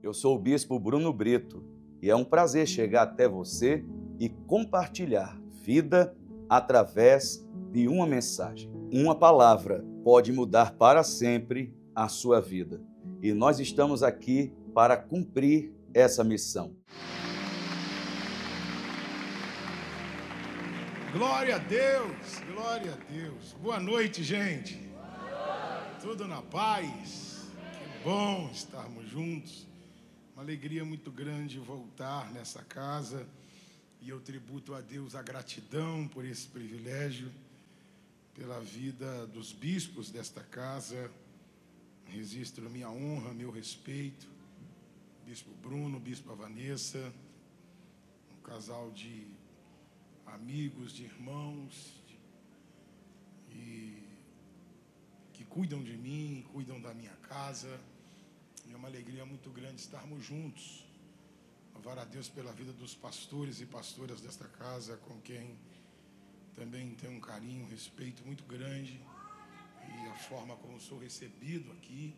Eu sou o Bispo Bruno Brito e é um prazer chegar até você e compartilhar vida através de uma mensagem. Uma palavra pode mudar para sempre a sua vida e nós estamos aqui para cumprir essa missão. Glória a Deus, glória a Deus. Boa noite, gente. Tudo na paz? Que bom estarmos juntos. Uma alegria muito grande voltar nessa casa. E eu tributo a Deus a gratidão por esse privilégio, pela vida dos bispos desta casa. Registro minha honra, meu respeito. Bispo Bruno, Bispa Vanessa, um casal de amigos, de irmãos, que cuidam de mim, cuidam da minha casa. É uma alegria muito grande estarmos juntos. Louvar a Deus pela vida dos pastores e pastoras desta casa, com quem também tenho um carinho, um respeito muito grande. E a forma como sou recebido aqui,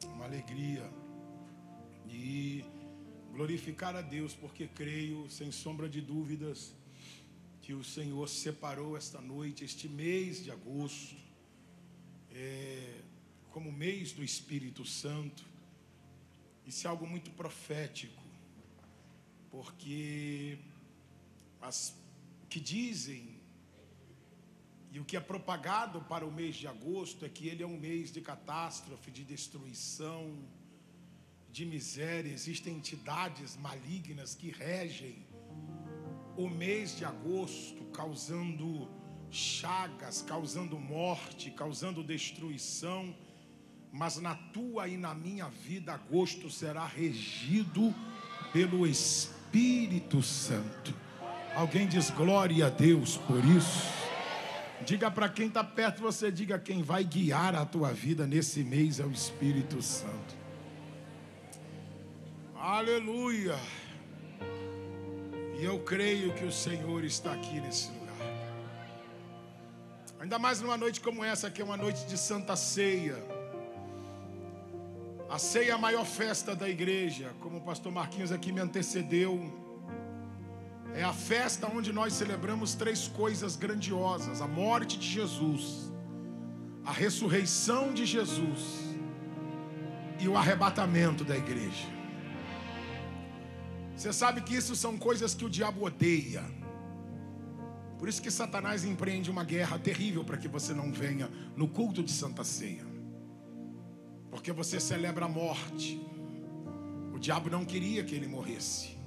uma alegria. E glorificar a Deus, porque creio, sem sombra de dúvidas, que o Senhor separou esta noite, este mês de agosto, como mês do Espírito Santo. Isso é algo muito profético, porque o que dizem e o que é propagado para o mês de agosto é que ele é um mês de catástrofe, de destruição, de miséria. Existem entidades malignas que regem o mês de agosto, causando chagas, causando morte, causando destruição. Mas na tua e na minha vida, agosto será regido pelo Espírito Santo. Alguém diz glória a Deus por isso? Diga para quem está perto, você diga: quem vai guiar a tua vida nesse mês é o Espírito Santo. Aleluia! E eu creio que o Senhor está aqui nesse lugar. Ainda mais numa noite como essa, que é uma noite de Santa Ceia. A ceia é a maior festa da igreja, como o pastor Marquinhos aqui me antecedeu. É a festa onde nós celebramos três coisas grandiosas: a morte de Jesus, a ressurreição de Jesus e o arrebatamento da igreja. Você sabe que isso são coisas que o diabo odeia. Por isso que Satanás empreende uma guerra terrível para que você não venha no culto de Santa Ceia. Porque você celebra a morte. O diabo não queria que ele morresse.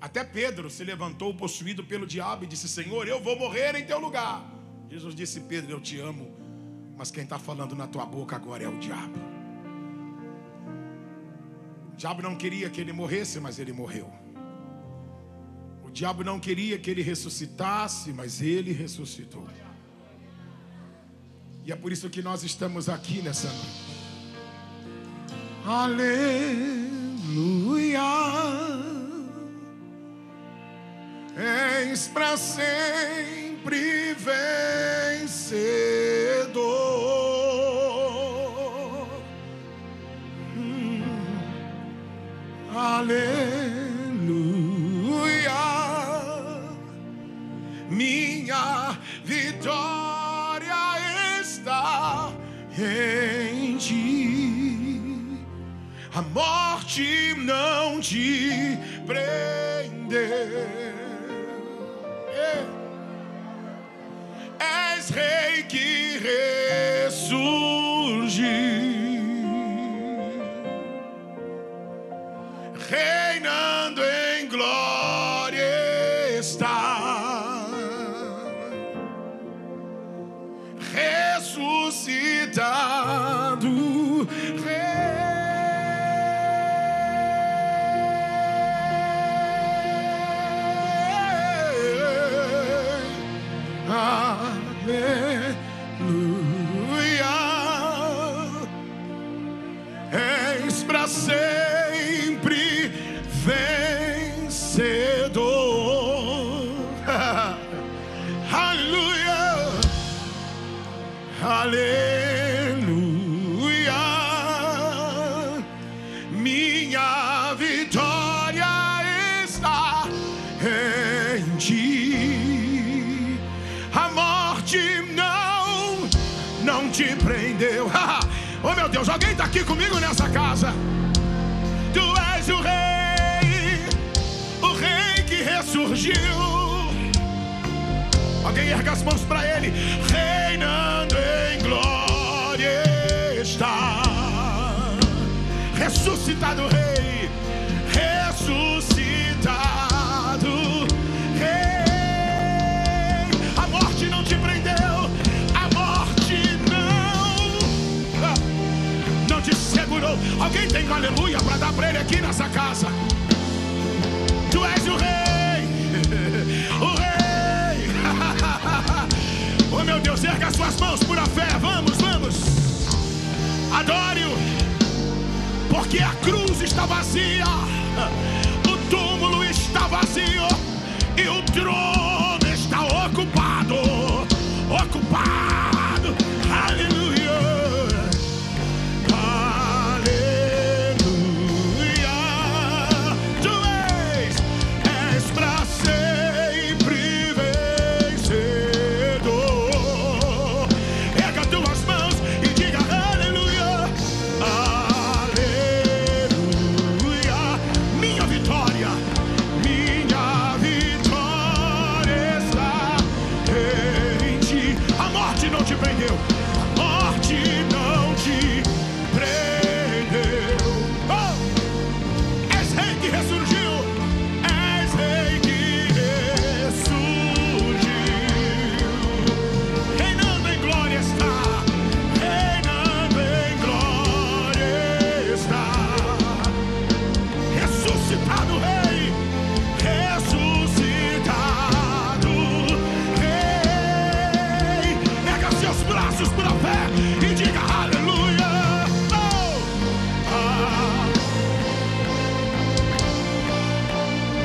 Até Pedro se levantou possuído pelo diabo e disse: Senhor, eu vou morrer em teu lugar. Jesus disse: Pedro, eu te amo, mas quem está falando na tua boca agora é o diabo. O diabo não queria que ele morresse, mas ele morreu. O diabo não queria que ele ressuscitasse, mas ele ressuscitou. E é por isso que nós estamos aqui nessa noite. Aleluia. És para sempre vencedor. Aleluia. Minha vitória está em ti. A morte não te prendeu. És rei que ressurge, reinando em glória está, ressuscitado. És para sempre vencedor. Aleluia, aleluia. minha vitória está em ti. A morte não te prendeu. Oh meu Deus, alguém está aqui comigo nessa casa? Tu és o rei que ressurgiu. Alguém erga as mãos para ele. Reinando em glória está. Ressuscitado rei, ressuscitado rei. A morte não te prendeu, a morte não te segurou. Alguém tem um aleluia para dar para ele aqui nessa casa? Tu és o rei, o rei. Oh meu Deus, erga as suas mãos por a fé. Vamos, vamos. Adore-o, porque a cruz está vazia, o túmulo está vazio e o trono está ocupado. Ocupado. Aleluia. Aleluia. Tu és para sempre vencedor. Erga tuas mãos e diga aleluia. Minha vitória está em ti. A morte não te prendeu, a morte não te prendeu. Oh! És rei que ressurgiu, és rei que ressurgiu. Reinando em glória está, reinando em glória está. Ressuscitado rei, ressuscitado rei. Erga seus braços por a fé e diga aleluia. Oh!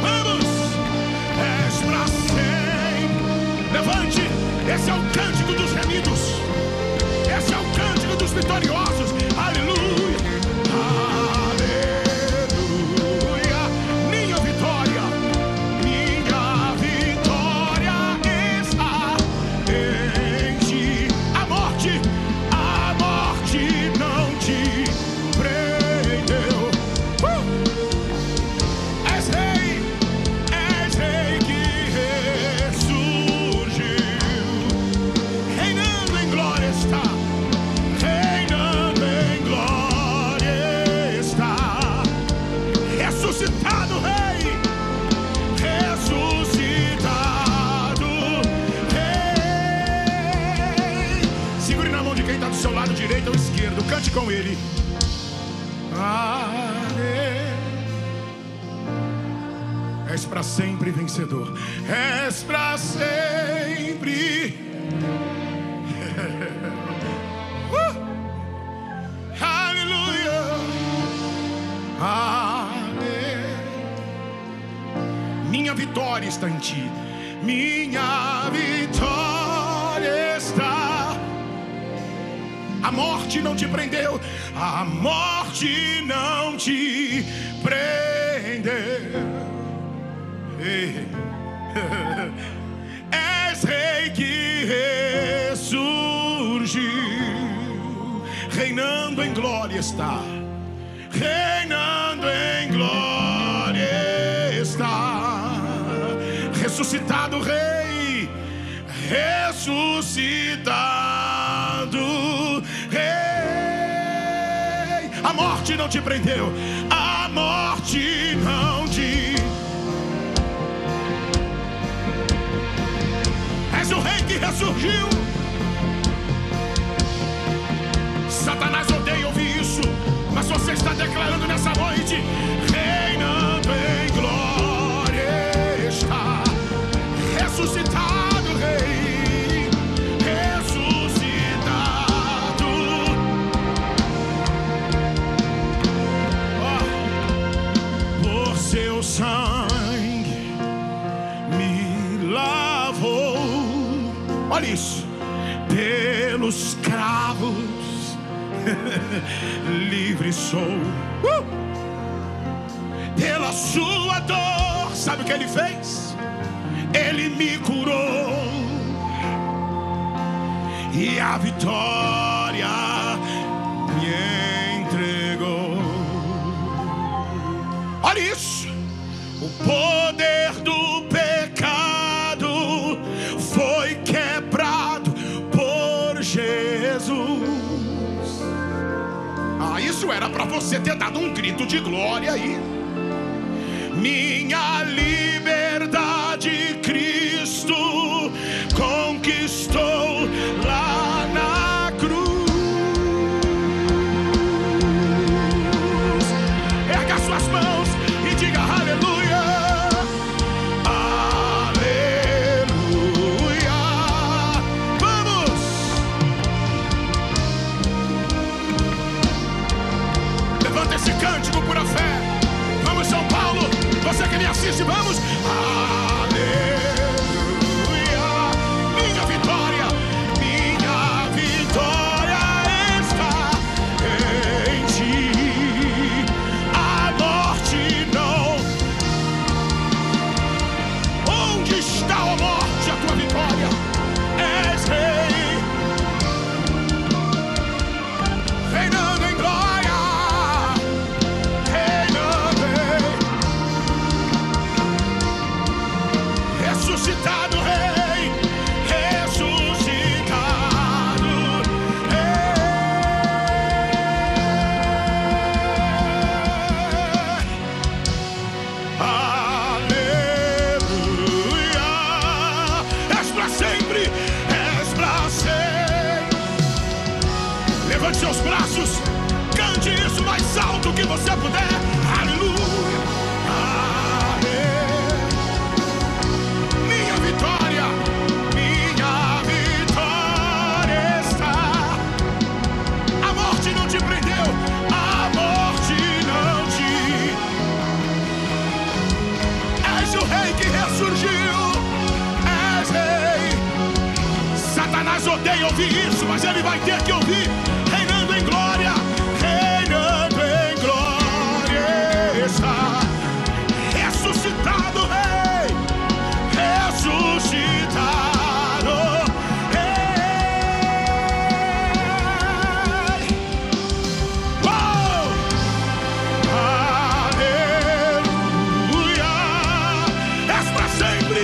Vamos, és para sempre. Levante, esse é o cântico dos remidos, esse é o cântico dos vitoriosos. Aleluia. Aleluia. Minha vitória está em ti. A morte não te prendeu. És rei que ressurgiu. Reinando em glória está, reinando em glória está. Ressuscitado rei, ressuscitado rei. Segure na mão de quem está do seu lado direito ou esquerdo, cante com ele. És para sempre vencedor, és para sempre. Aleluia. Minha vitória está em ti, minha vitória está. A morte não te prendeu, a morte não te prendeu. És rei que ressurgiu. Reinando em glória está, reinando em glória está. Ressuscitado rei, ressuscitado rei. A morte não te prendeu, a morte não te. És o rei que ressurgiu. Satanás odeia ouvir isso, mas você está declarando nessa noite: reinando em glória está. Ressuscitado rei, ressuscitado. Por seu sangue me lavou. Olha isso. Pelos cravos livre sou. pela sua dor, sabe o que ele fez? Ele me curou, e a vitória me entregou. Olha isso, o poder do pecado foi quebrado por Jesus. Isso era para você ter dado um grito de glória aí. Minha liberdade Cristo conquistou lá na cruz. Erga suas mãos e diga aleluia. Aleluia. Vamos. Levanta esse cântico por a fé. Vamos, São Paulo. Você que me assiste, vamos. Aleluia. Minha vitória está em ti. A morte não. Onde está, ó morte, a tua vitória? És rei, reinando em glória, reinando em ressuscitado rei, ressuscitado rei. Aleluia. És pra sempre, és pra sempre. Levante seus braços, cante isso mais alto que você puder. Aleluia. Minha vitória está. A morte não te prendeu, a morte não te. És o rei que ressurgiu, és rei. Satanás odeia ouvir isso, mas ele vai ter que ouvir. Reinando em glória, está. Ressuscitado rei, ressuscitado rei. Oh! Aleluia. És pra sempre,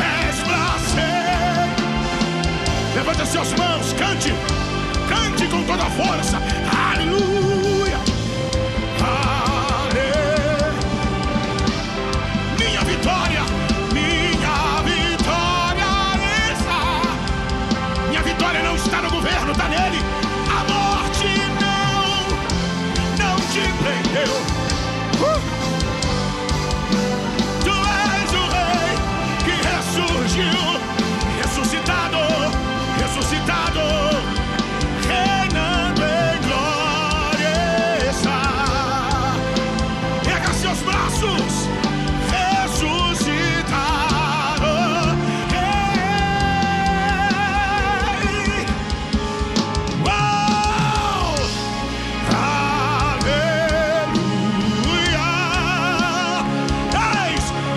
és pra sempre. Levanta suas mãos, cante, cante com toda a força. Aleluia. Minha vitória está. Minha vitória não está no governo, está nele. A morte não te prendeu. Tu és o rei que ressurgiu, ressuscitado, reinando em glória está. Erga seus braços, ressuscitado rei. Oh! Aleluia.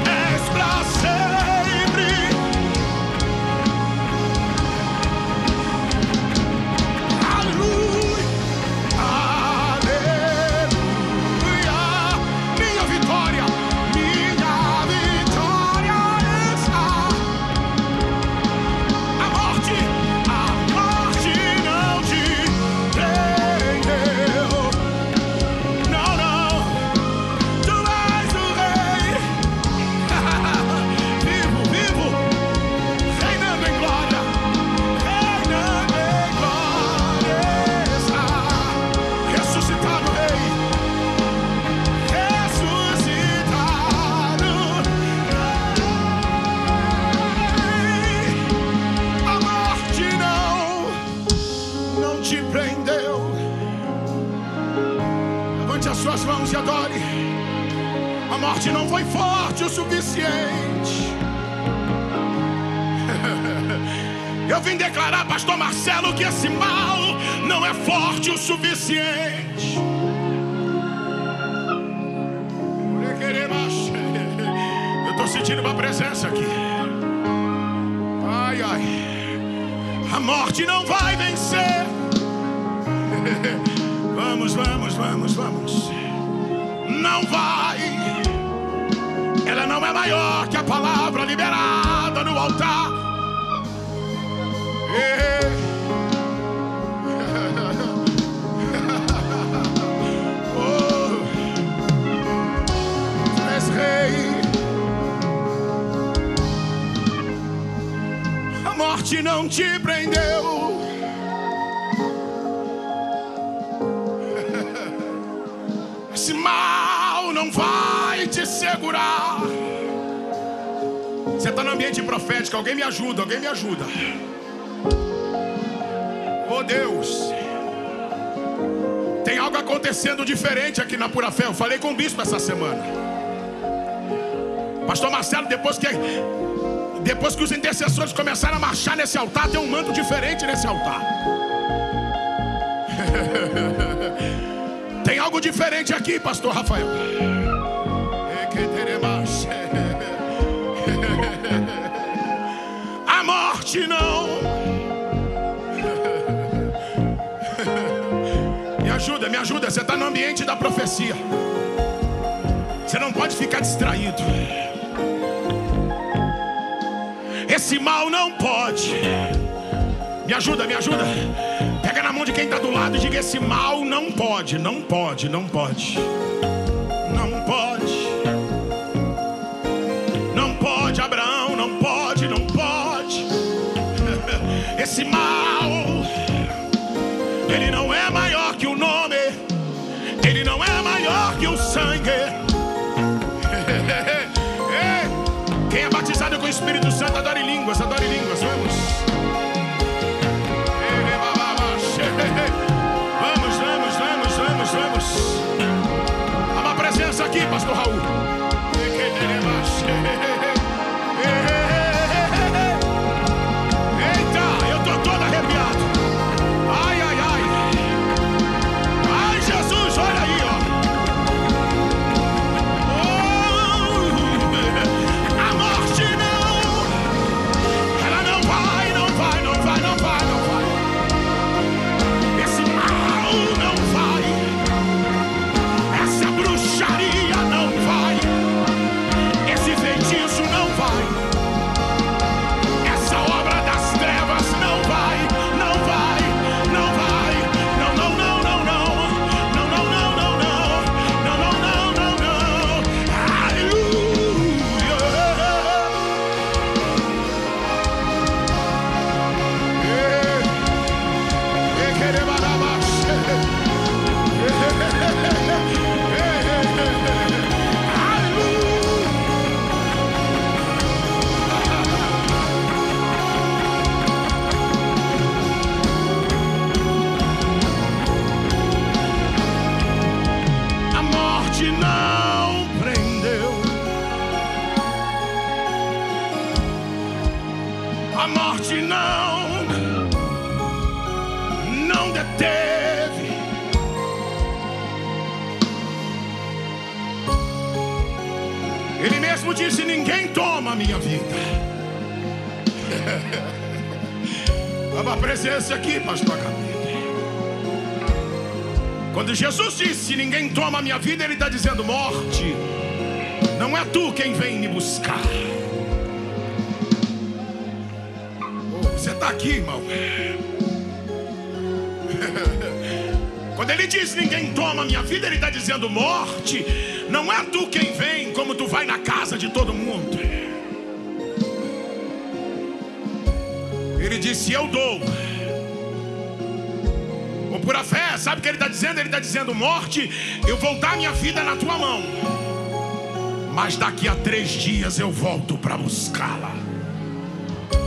És pra sempre. Aleluia. Aleluia. Minha vitória está. A morte não te prendeu. Não, tu és o rei. Vivo, reinando em glória, está. Ressuscitado rei, ressuscitado rei. A morte não te prendeu. Levante as suas mãos e adore. A morte não foi forte o suficiente. Eu vim declarar, pastor Marcelo, que esse mal não é forte o suficiente. estou sentindo uma presença aqui. Ai, ai. A morte não vai vencer. Vamos, vamos, vamos, vamos. Não vai. Ela não é maior que a palavra liberada no altar. Oh, tu és rei. A morte não te prendeu. Esse mal não vai te segurar. Você está no ambiente profético. Alguém me ajuda, alguém me ajuda. Oh Deus, tem algo acontecendo diferente aqui na Pura Fé. Eu falei com o bispo essa semana. Pastor Marcelo, depois que os intercessores começaram a marchar nesse altar, tem um manto diferente nesse altar. Tem algo diferente aqui, pastor Rafael. A morte não. Me ajuda, você está no ambiente da profecia. Você não pode ficar distraído. Esse mal não pode. Me ajuda, me ajuda. Pega na mão de quem está do lado e diga: esse mal não pode, não pode, não pode. Não pode. Não pode, Abraão, não pode, não pode. Esse mal, ele não é maior que o nome. Ele não é maior que o sangue. Quem é batizado com o Espírito Santo, adore línguas, adore línguas. Vamos. Vamos, vamos, vamos, vamos, vamos. Há uma presença aqui, pastor Raul. Eita, eu tô todo arrepiado. Ai, ai, ai. Ai, Jesus, olha aí, ó. Oh, a morte não. Ela não vai, não vai, não vai, não vai, não vai. Esse mal não vai. Essa bruxaria não vai. Esse feitiço não vai. Essa obra das trevas não vai, não vai, não vai. Não, não, não, não, não. Não, não, não, não, não. Não, não, não, não, não. Aleluia. A morte não prendeu. A morte não deteve. Ele mesmo disse: ninguém toma a minha vida. Há uma presença aqui, pastor Gabriel. Quando Jesus disse: ninguém toma a minha vida, ele está dizendo: morte, não é tu quem vem me buscar. Oh, você está aqui, irmão. Quando ele diz: ninguém toma a minha vida, ele está dizendo: morte, não é tu quem vem, como tu vai na casa de todo mundo. Ele disse: eu dou. Ou por a fé, sabe o que ele está dizendo? Ele está dizendo: morte, eu vou dar minha vida na tua mão, mas daqui a 3 dias eu volto para buscá-la.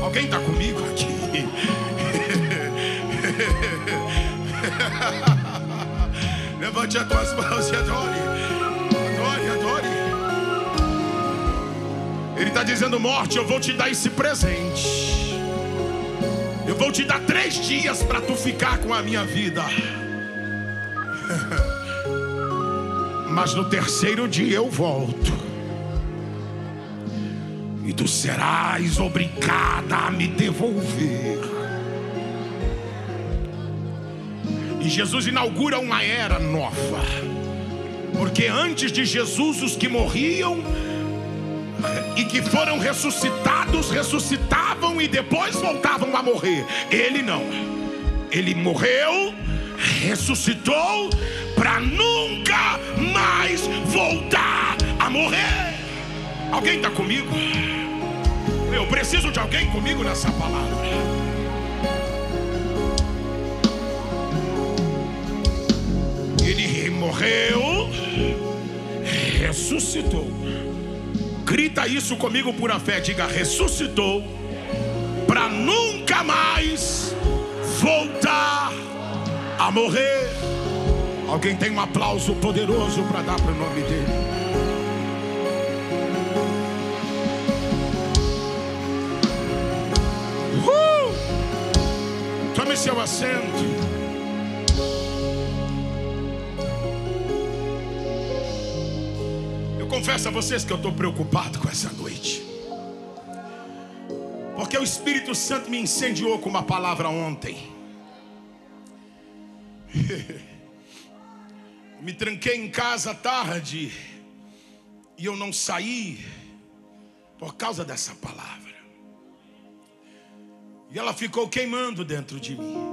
Alguém está comigo aqui? Levante as tuas mãos e adore. Adore, adore. Ele está dizendo: morte, eu vou te dar esse presente. Eu vou te dar 3 dias para tu ficar com a minha vida. Mas no 3º dia eu volto. e tu serás obrigada a me devolver. E Jesus inaugura uma era nova, porque antes de Jesus os que morriam e que foram ressuscitados, ressuscitavam e depois voltavam a morrer. Ele não, ele morreu, ressuscitou para nunca mais voltar a morrer. Alguém está comigo? Eu preciso de alguém comigo nessa palavra. Ele morreu, ressuscitou. Grita isso comigo por a fé. Diga: ressuscitou para nunca mais voltar a morrer. Alguém tem um aplauso poderoso para dar para o nome dele? Tome seu assento. Eu confesso a vocês que eu estou preocupado com essa noite, porque o Espírito Santo me incendiou com uma palavra ontem. Me tranquei em casa à tarde e eu não saí por causa dessa palavra. E ela ficou queimando dentro de mim.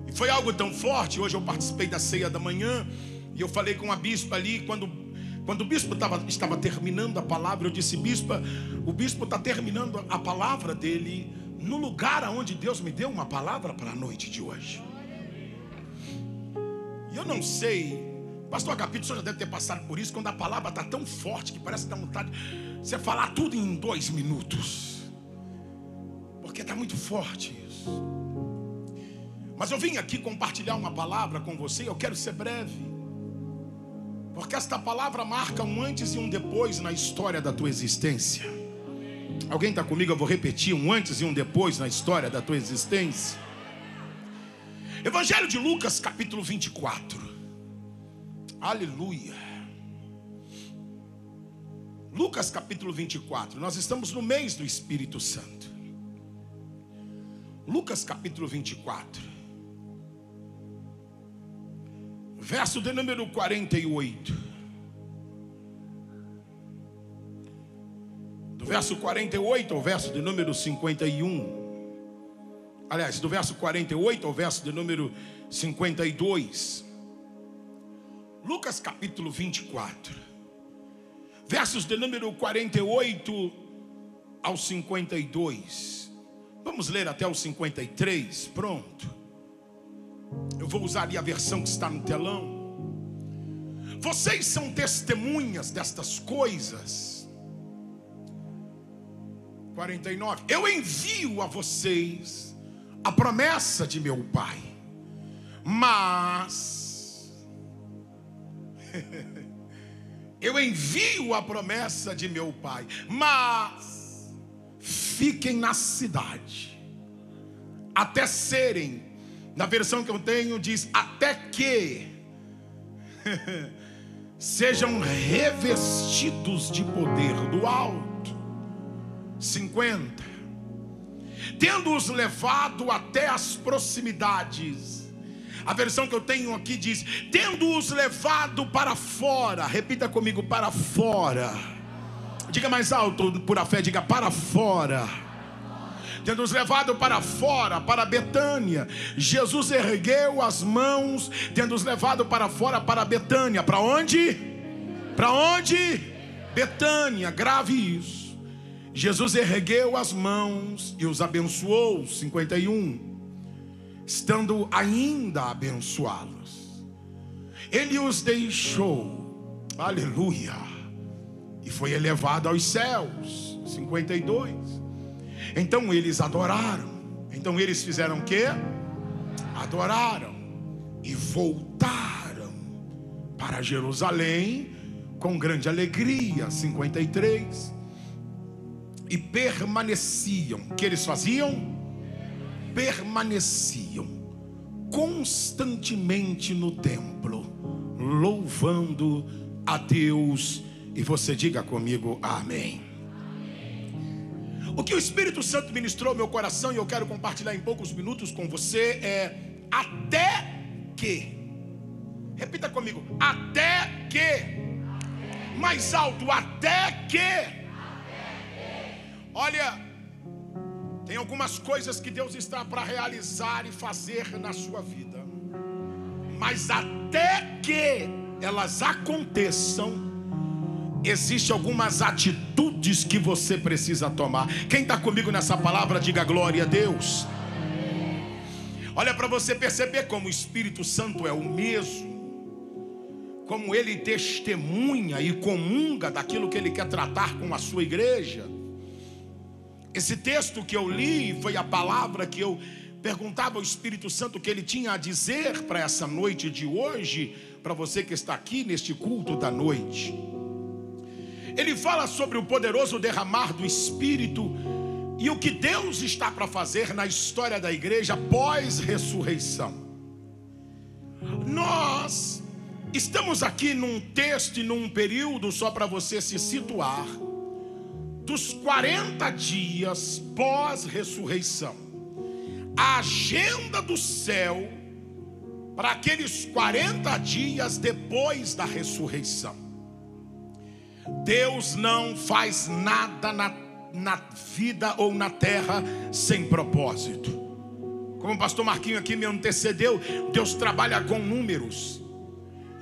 E foi algo tão forte. Hoje eu participei da ceia da manhã e eu falei com a bispa ali. Quando o bispo estava terminando a palavra, eu disse: bispa, o bispo está terminando a palavra dele no lugar onde Deus me deu uma palavra para a noite de hoje. E eu não sei, pastor Agapito, o senhor já deve ter passado por isso, quando a palavra está tão forte que parece que dá vontade de você falar tudo em 2 minutos, porque está muito forte isso. Mas eu vim aqui compartilhar uma palavra com você. Eu quero ser breve, porque esta palavra marca um antes e um depois na história da tua existência. Alguém está comigo? Eu vou repetir: um antes e um depois na história da tua existência. Evangelho de Lucas, capítulo 24. Aleluia. Lucas, capítulo 24. Nós estamos no mês do Espírito Santo. Lucas, capítulo 24. Verso de número 48. Do verso 48 ao verso de número 51. Aliás, do verso 48 ao verso de número 52. Lucas capítulo 24. Versos de número 48 ao 52. Vamos ler até o 53. Pronto. Eu vou usar ali a versão que está no telão. Vocês são testemunhas destas coisas. 49. Eu envio a vocês a promessa de meu Pai, mas eu envio a promessa de meu Pai, mas fiquem na cidade até serem, na versão que eu tenho diz, até que sejam revestidos de poder do alto. 50. Tendo-os levado até as proximidades. A versão que eu tenho aqui diz: tendo-os levado para fora. Repita comigo: para fora. Diga mais alto por a fé, diga: para fora. Tendo-os levado para fora, para Betânia. Jesus ergueu as mãos, tendo-os levado para fora, para Betânia. Para onde? Para onde? Betânia. Grave isso. Jesus ergueu as mãos e os abençoou. 51. Estando ainda a abençoá-los, ele os deixou. Aleluia. E foi elevado aos céus. 52. Então eles adoraram. Então eles fizeram o quê? Adoraram. E voltaram para Jerusalém com grande alegria. 53. E permaneciam. O que eles faziam? Permaneciam constantemente no templo, louvando a Deus. E você diga comigo: amém. O que o Espírito Santo ministrou ao meu coração, e eu quero compartilhar em poucos minutos com você, é até que. Repita comigo, até que. Mais alto, até que. Olha, tem algumas coisas que Deus está para realizar e fazer na sua vida, mas até que elas aconteçam, existem algumas atitudes que você precisa tomar. Quem está comigo nessa palavra, diga glória a Deus. Olha, para você perceber como o Espírito Santo é o mesmo, como ele testemunha e comunga daquilo que ele quer tratar com a sua igreja. Esse texto que eu li foi a palavra que eu perguntava ao Espírito Santo o que ele tinha a dizer para essa noite de hoje, para você que está aqui neste culto da noite. Ele fala sobre o poderoso derramar do Espírito e o que Deus está para fazer na história da igreja pós-ressurreição. Nós estamos aqui num texto e num período, só para você se situar, dos 40 dias pós-ressurreição. A agenda do céu para aqueles 40 dias depois da ressurreição. Deus não faz nada na vida ou na terra sem propósito. Como o pastor Marquinho aqui me antecedeu, Deus trabalha com números.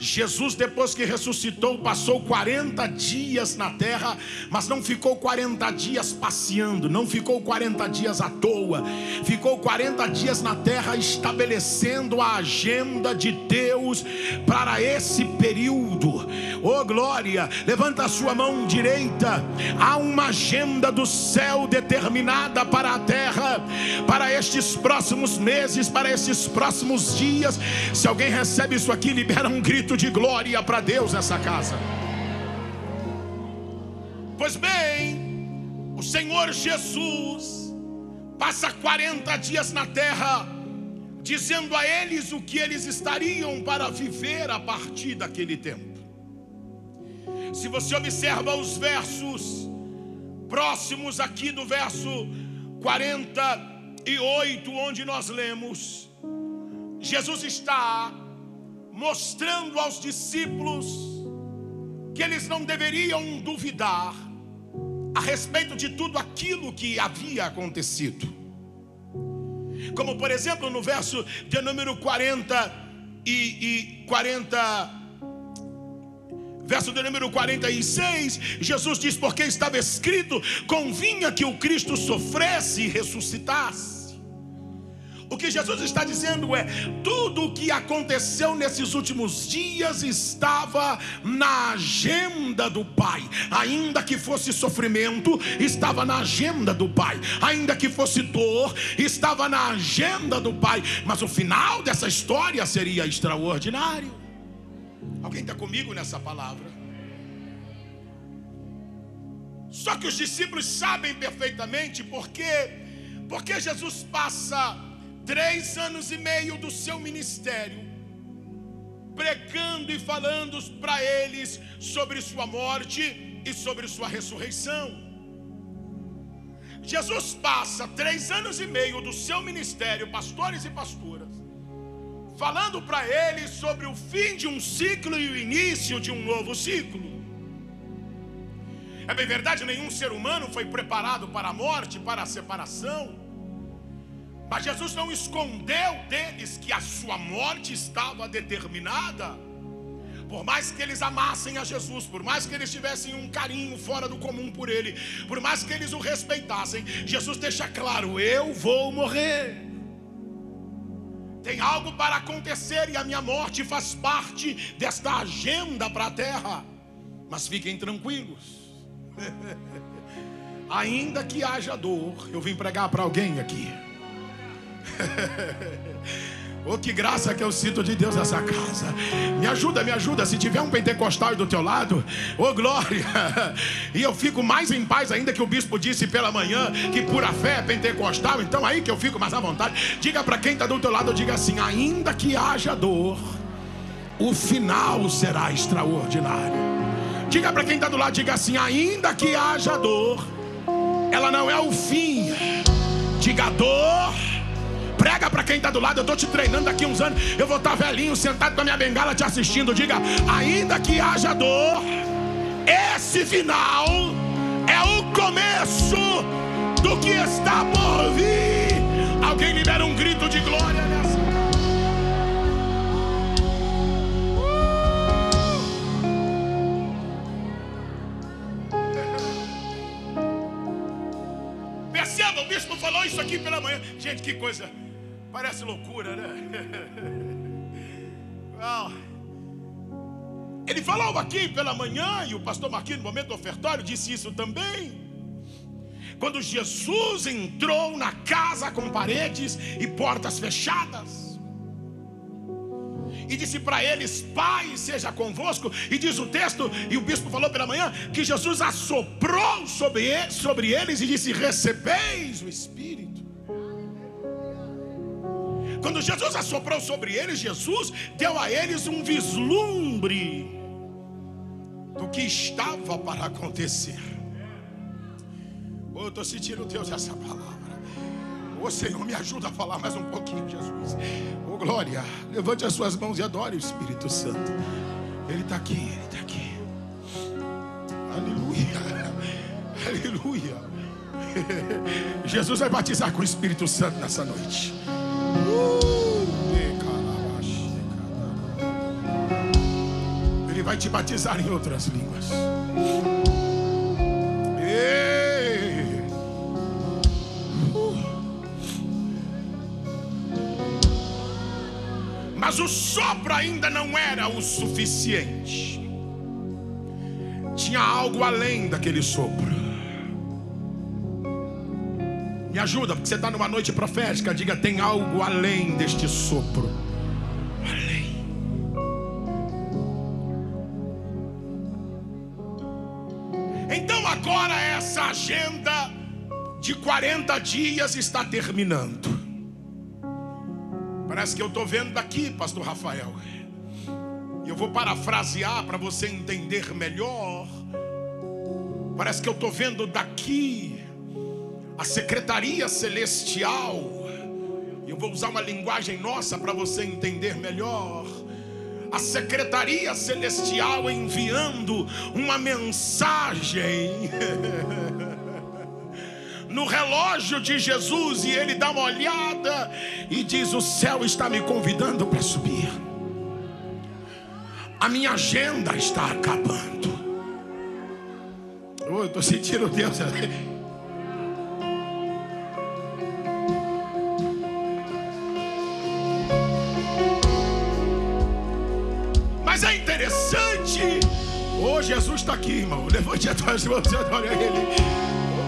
Jesus, depois que ressuscitou, passou 40 dias na terra, mas não ficou 40 dias passeando, não ficou 40 dias à toa, ficou 40 dias na terra estabelecendo a agenda de Deus para esse período. Oh glória, levanta a sua mão direita. Há uma agenda do céu determinada para a terra, para estes próximos meses, para esses próximos dias. Se alguém recebe isso aqui, libera um grito de glória para Deus nessa casa. Pois bem, o Senhor Jesus passa 40 dias na terra, dizendo a eles o que eles estariam para viver a partir daquele tempo. Se você observa os versos próximos aqui do verso 48, onde nós lemos, Jesus está mostrando aos discípulos que eles não deveriam duvidar a respeito de tudo aquilo que havia acontecido. Como por exemplo no verso de número 46, Jesus diz: porque estava escrito, convinha que o Cristo sofresse e ressuscitasse. O que Jesus está dizendo é: tudo o que aconteceu nesses últimos dias estava na agenda do Pai. Ainda que fosse sofrimento, estava na agenda do Pai. Ainda que fosse dor, estava na agenda do Pai. Mas o final dessa história seria extraordinário. Alguém está comigo nessa palavra? Só que os discípulos sabem perfeitamente porque Jesus passa 3 anos e meio do seu ministério pregando e falando para eles sobre sua morte e sobre sua ressurreição. Jesus passa 3 anos e meio do seu ministério, pastores e pastoras, falando para eles sobre o fim de um ciclo e o início de um novo ciclo. É bem verdade, nenhum ser humano foi preparado para a morte, para a separação. Mas Jesus não escondeu deles que a sua morte estava determinada. Por mais que eles amassem a Jesus, por mais que eles tivessem um carinho fora do comum por ele, por mais que eles o respeitassem, Jesus deixa claro: eu vou morrer. Tem algo para acontecer e a minha morte faz parte desta agenda para a terra. Mas fiquem tranquilos. Ainda que haja dor, eu vim pregar para alguém aqui. Oh, que graça que eu sinto de Deus nessa casa. Me ajuda, se tiver um pentecostal do teu lado, oh glória. E eu fico mais em paz ainda, que o bispo disse pela manhã que pura fé é pentecostal. Então aí que eu fico mais à vontade. Diga para quem está do teu lado, diga assim: ainda que haja dor, o final será extraordinário. Diga para quem está do lado, diga assim: ainda que haja dor, ela não é o fim. Diga dor. Prega para quem está do lado. Eu estou te treinando, daqui uns anos eu vou estar velhinho, sentado com a minha bengala te assistindo. Diga, ainda que haja dor, esse final é o começo do que está por vir. Alguém libera um grito de glória nessa. Perceba, o bispo falou isso aqui pela manhã. Gente, que coisa, parece loucura, né? Ele falou aqui pela manhã, e o pastor Marquinhos, no momento do ofertório, disse isso também. Quando Jesus entrou na casa com paredes e portas fechadas, e disse para eles, Pai seja convosco, e diz o texto, e o bispo falou pela manhã, que Jesus assoprou sobre eles e disse, recebeis o Espírito. Quando Jesus assoprou sobre eles, Jesus deu a eles um vislumbre do que estava para acontecer. Eu estou sentindo, Deus, essa palavra. Senhor, me ajuda a falar mais um pouquinho, Jesus. Glória, levante as suas mãos e adore o Espírito Santo. Ele está aqui, Ele está aqui. Aleluia, aleluia. Jesus vai batizar com o Espírito Santo nessa noite. Ele vai te batizar em outras línguas. Mas o sopro ainda não era o suficiente. Tinha algo além daquele sopro. Me ajuda, porque você está numa noite profética. Diga, tem algo além deste sopro. Além. Então agora essa agenda de 40 dias está terminando. Parece que eu estou vendo daqui, pastor Rafael. E eu vou parafrasear para você entender melhor. Parece que eu estou vendo daqui a secretaria celestial. Eu vou usar uma linguagem nossa para você entender melhor. A secretaria celestial enviando uma mensagem no relógio de Jesus, e ele dá uma olhada e diz, o céu está me convidando para subir. A minha agenda está acabando. Eu estou sentindo Deus. Mas é interessante. Jesus está aqui, irmão. Levante as tuas mãos e adore a Ele.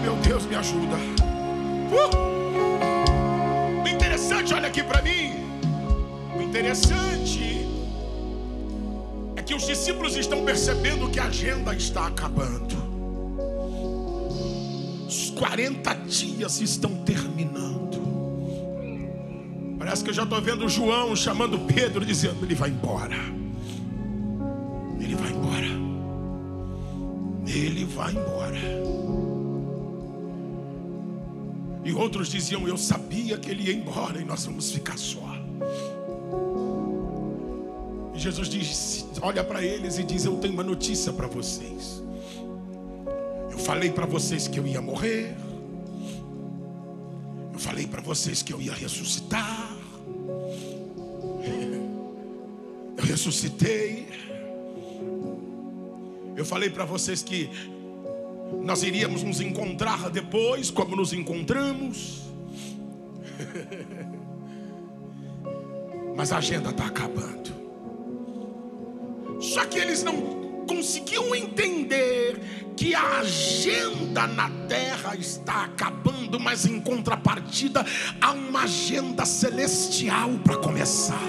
Meu Deus, me ajuda. O interessante, olha aqui para mim. O interessante é que os discípulos estão percebendo que a agenda está acabando. Os 40 dias estão terminando. Parece que eu já estou vendo João chamando Pedro, dizendo, ele vai embora. Ele vai embora. Ele vai embora. E outros diziam, eu sabia que ele ia embora e nós vamos ficar só. E Jesus diz, olha para eles e diz, eu tenho uma notícia para vocês. Eu falei para vocês que eu ia morrer. Eu falei para vocês que eu ia ressuscitar. Eu ressuscitei. Eu falei para vocês que nós iríamos nos encontrar depois, como nos encontramos. Mas a agenda está acabando. Só que eles não conseguiam entender que a agenda na terra está acabando, mas em contrapartida há uma agenda celestial para começar.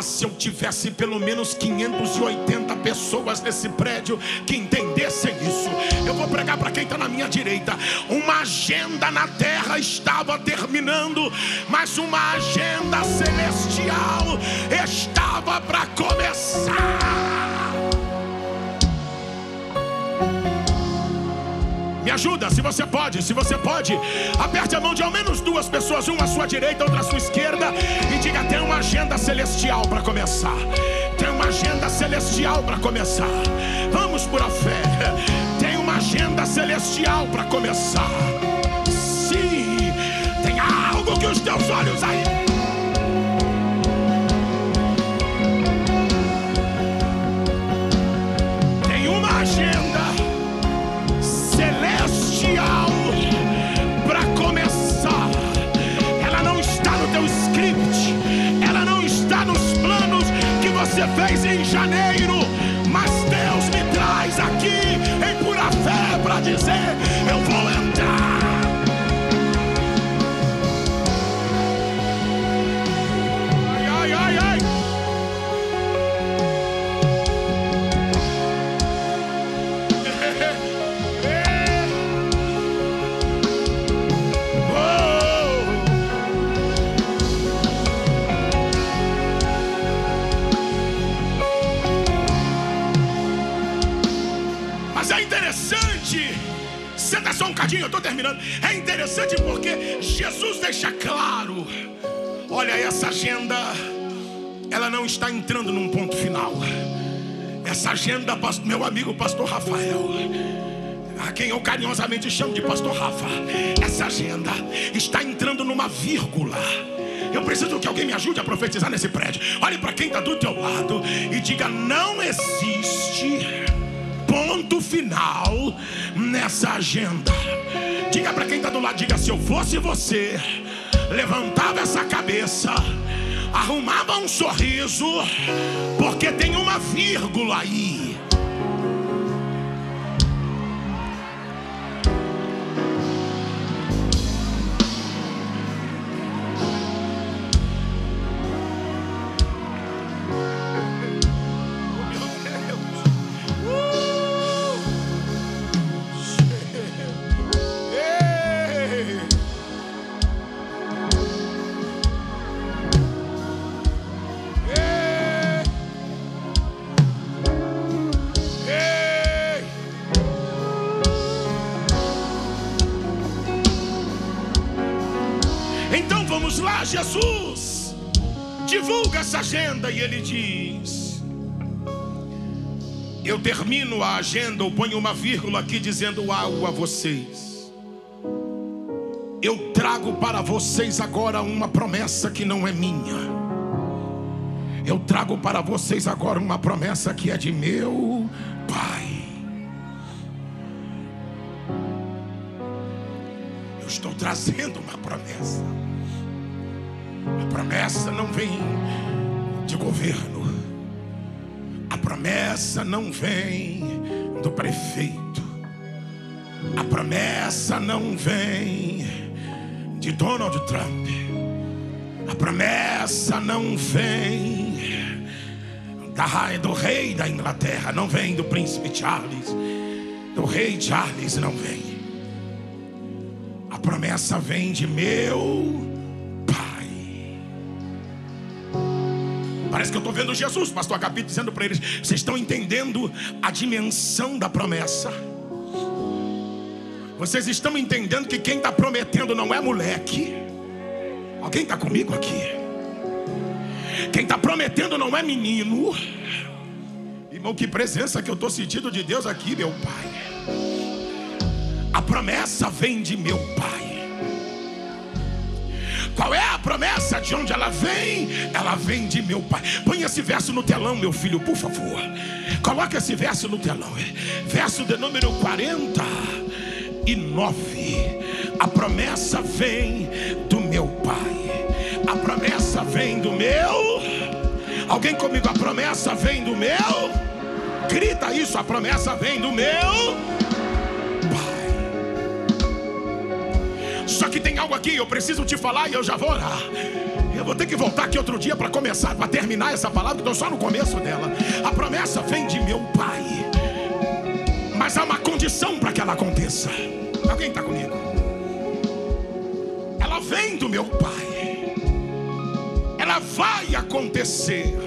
Se eu tivesse pelo menos 580 pessoas nesse prédio que entendessem isso. Eu vou pregar para quem está na minha direita. Uma agenda na terra estava terminando, mas uma agenda celestial estava para começar. Me ajuda, se você pode, aperte a mão de ao menos duas pessoas, uma à sua direita, outra à sua esquerda, e diga: tem uma agenda celestial para começar. Tem uma agenda celestial para começar. Vamos por a fé. Tem uma agenda celestial para começar. Sim, tem algo que os teus olhos aí. Tem uma agenda celestial para começar. Ela não está no teu script, ela não está nos planos que você fez em janeiro, mas Deus me traz aqui em pura fé para dizer: eu vou entrar. Ai, ai, ai. Mas é interessante, senta só um cadinho, eu estou terminando. É interessante porque Jesus deixa claro: olha, essa agenda, ela não está entrando num ponto final. Essa agenda, meu amigo pastor Rafael, a quem eu carinhosamente chamo de pastor Rafa, essa agenda está entrando numa vírgula. Eu preciso que alguém me ajude a profetizar nesse prédio. Olhe para quem está do teu lado e diga: não existe ponto final nessa agenda. Diga para quem está do lado, diga: se eu fosse você, levantava essa cabeça, arrumava um sorriso, porque tem uma vírgula aí. Então vamos lá, Jesus divulga essa agenda e ele diz: eu termino a agenda, eu ponho uma vírgula aqui dizendo algo a vocês. Eu trago para vocês agora uma promessa que não é minha. Eu trago para vocês agora uma promessa que é de meu Pai. Eu estou trazendo uma promessa. A promessa não vem de governo. A promessa não vem do prefeito. A promessa não vem de Donald Trump. A promessa não vem do rei da Inglaterra. Não vem do príncipe Charles. Do rei Charles não vem. A promessa vem de meu Pai. Parece que eu estou vendo Jesus, pastor Agapito, dizendo para eles: vocês estão entendendo a dimensão da promessa? Vocês estão entendendo que quem está prometendo não é moleque? Alguém está comigo aqui? Quem está prometendo não é menino. Irmão, que presença que eu estou sentindo de Deus aqui, meu Pai. A promessa vem de meu Pai. Qual é a promessa? De onde ela vem? Ela vem de meu Pai. Põe esse verso no telão, meu filho, por favor. Coloca esse verso no telão. Verso de número 49. A promessa vem do meu Pai. A promessa vem do meu. Alguém comigo? A promessa vem do meu. Grita isso: a promessa vem do meu. Só que tem algo aqui, eu preciso te falar e eu já vou orar. Eu vou ter que voltar aqui outro dia para começar, para terminar essa palavra, que estou só no começo dela. A promessa vem de meu Pai, mas há uma condição para que ela aconteça. Alguém está comigo? Ela vem do meu Pai, ela vai acontecer,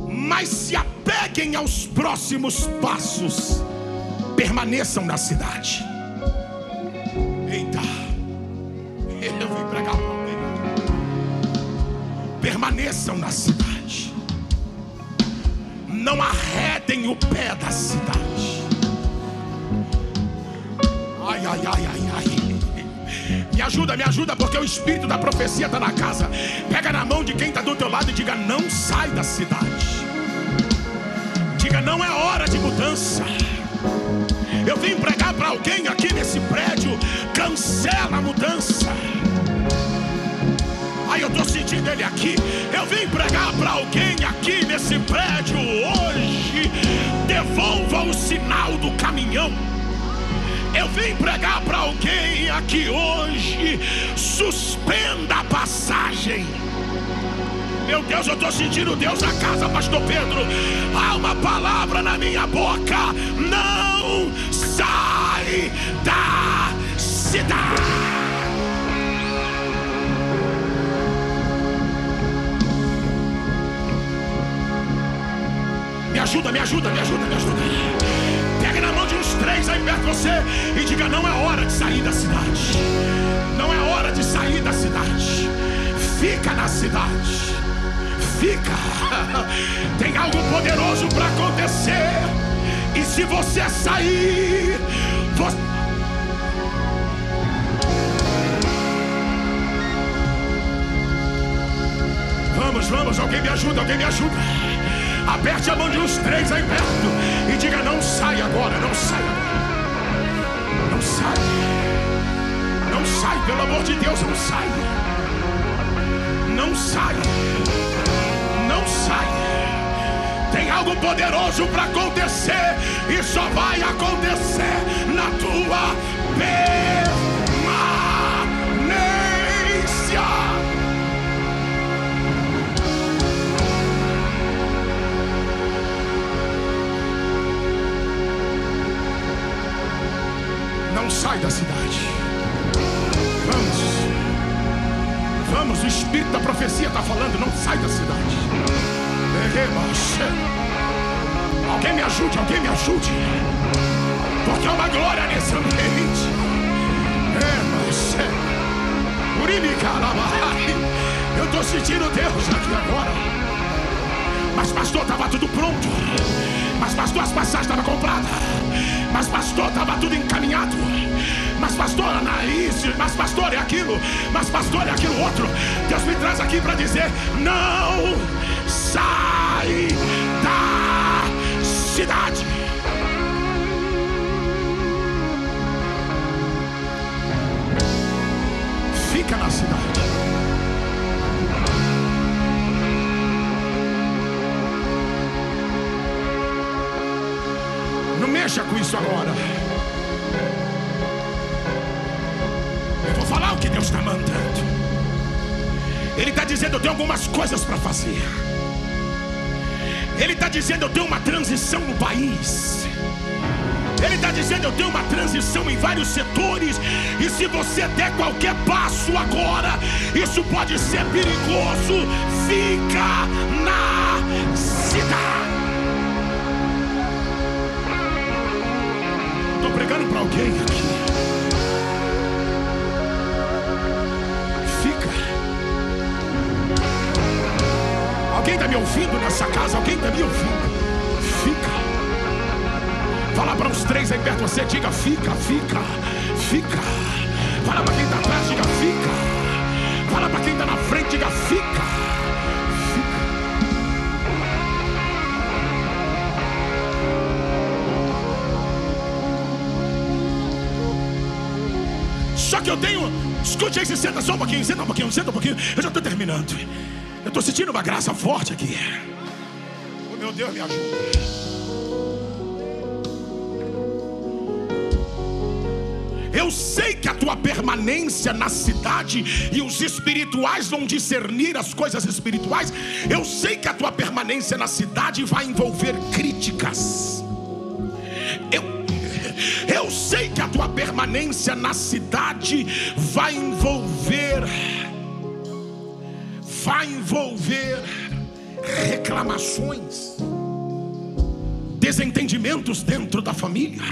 mas se apeguem aos próximos passos. Permaneçam na cidade. permaneçam na cidade. Não arredem o pé da cidade. Ai, ai, ai, ai, ai. Me ajuda, porque o espírito da profecia está na casa. Pega na mão de quem está do teu lado e diga: não sai da cidade. Diga: não é hora de mudança. Eu vim pregar para alguém aqui nesse prédio: cancela a mudança. Ai, eu estou sentindo ele aqui. Eu vim pregar para alguém aqui nesse prédio hoje: devolva o sinal do caminhão. Eu vim pregar para alguém aqui hoje: suspenda a passagem. Meu Deus, eu estou sentindo Deus na casa, pastor Pedro. Há uma palavra na minha boca: não sai da cidade. Me ajuda. Pega na mão de uns 3 aí perto de você e diga: não é hora de sair da cidade. Não é hora de sair da cidade. Fica na cidade. Fica. Tem algo poderoso para acontecer. E se você sair, você... Vamos, alguém me ajuda. Aperte a mão de uns 3 aí perto e diga: não sai agora, não sai. Não sai, pelo amor de Deus, não sai. Não sai. Tem algo poderoso para acontecer e só vai acontecer na tua permanência. Não sai da cidade. Vamos, o espírito da profecia está falando: não sai da cidade. Alguém me ajude. Porque há uma glória nesse ambiente. Eu estou sentindo Deus aqui agora. Mas pastor, estava tudo pronto. Mas pastor, as passagens estavam compradas. Mas pastor, estava tudo encaminhado. Mas pastor, isso. Mas pastor, é aquilo. Mas pastor, é aquilo outro. Deus me traz aqui para dizer: não sai da cidade. Fica na cidade. Não mexa com isso agora. Eu vou falar o que Deus está mandando. Ele está dizendo: eu tenho algumas coisas para fazer. Ele está dizendo: eu tenho uma transição no país. Ele está dizendo: eu tenho uma transição em vários setores. E se você der qualquer passo agora, isso pode ser perigoso. Fica na cidade. Estou pregando para alguém aqui. Alguém está me ouvindo nessa casa? Alguém está me ouvindo? Fica. Fala para uns 3 aí perto de você, diga: fica. Fala para quem está atrás, diga: fica. Fala para quem está na frente, diga: fica. Só que eu tenho... Escute aí, senta só um pouquinho. Eu já estou terminando. Eu estou sentindo uma graça forte aqui. Oh, meu Deus, me ajuda. Eu sei que a tua permanência na cidade, e os espirituais vão discernir as coisas espirituais. Eu sei que a tua permanência na cidade vai envolver críticas. Eu sei que a tua permanência na cidade vai envolver reclamações, desentendimentos dentro da família.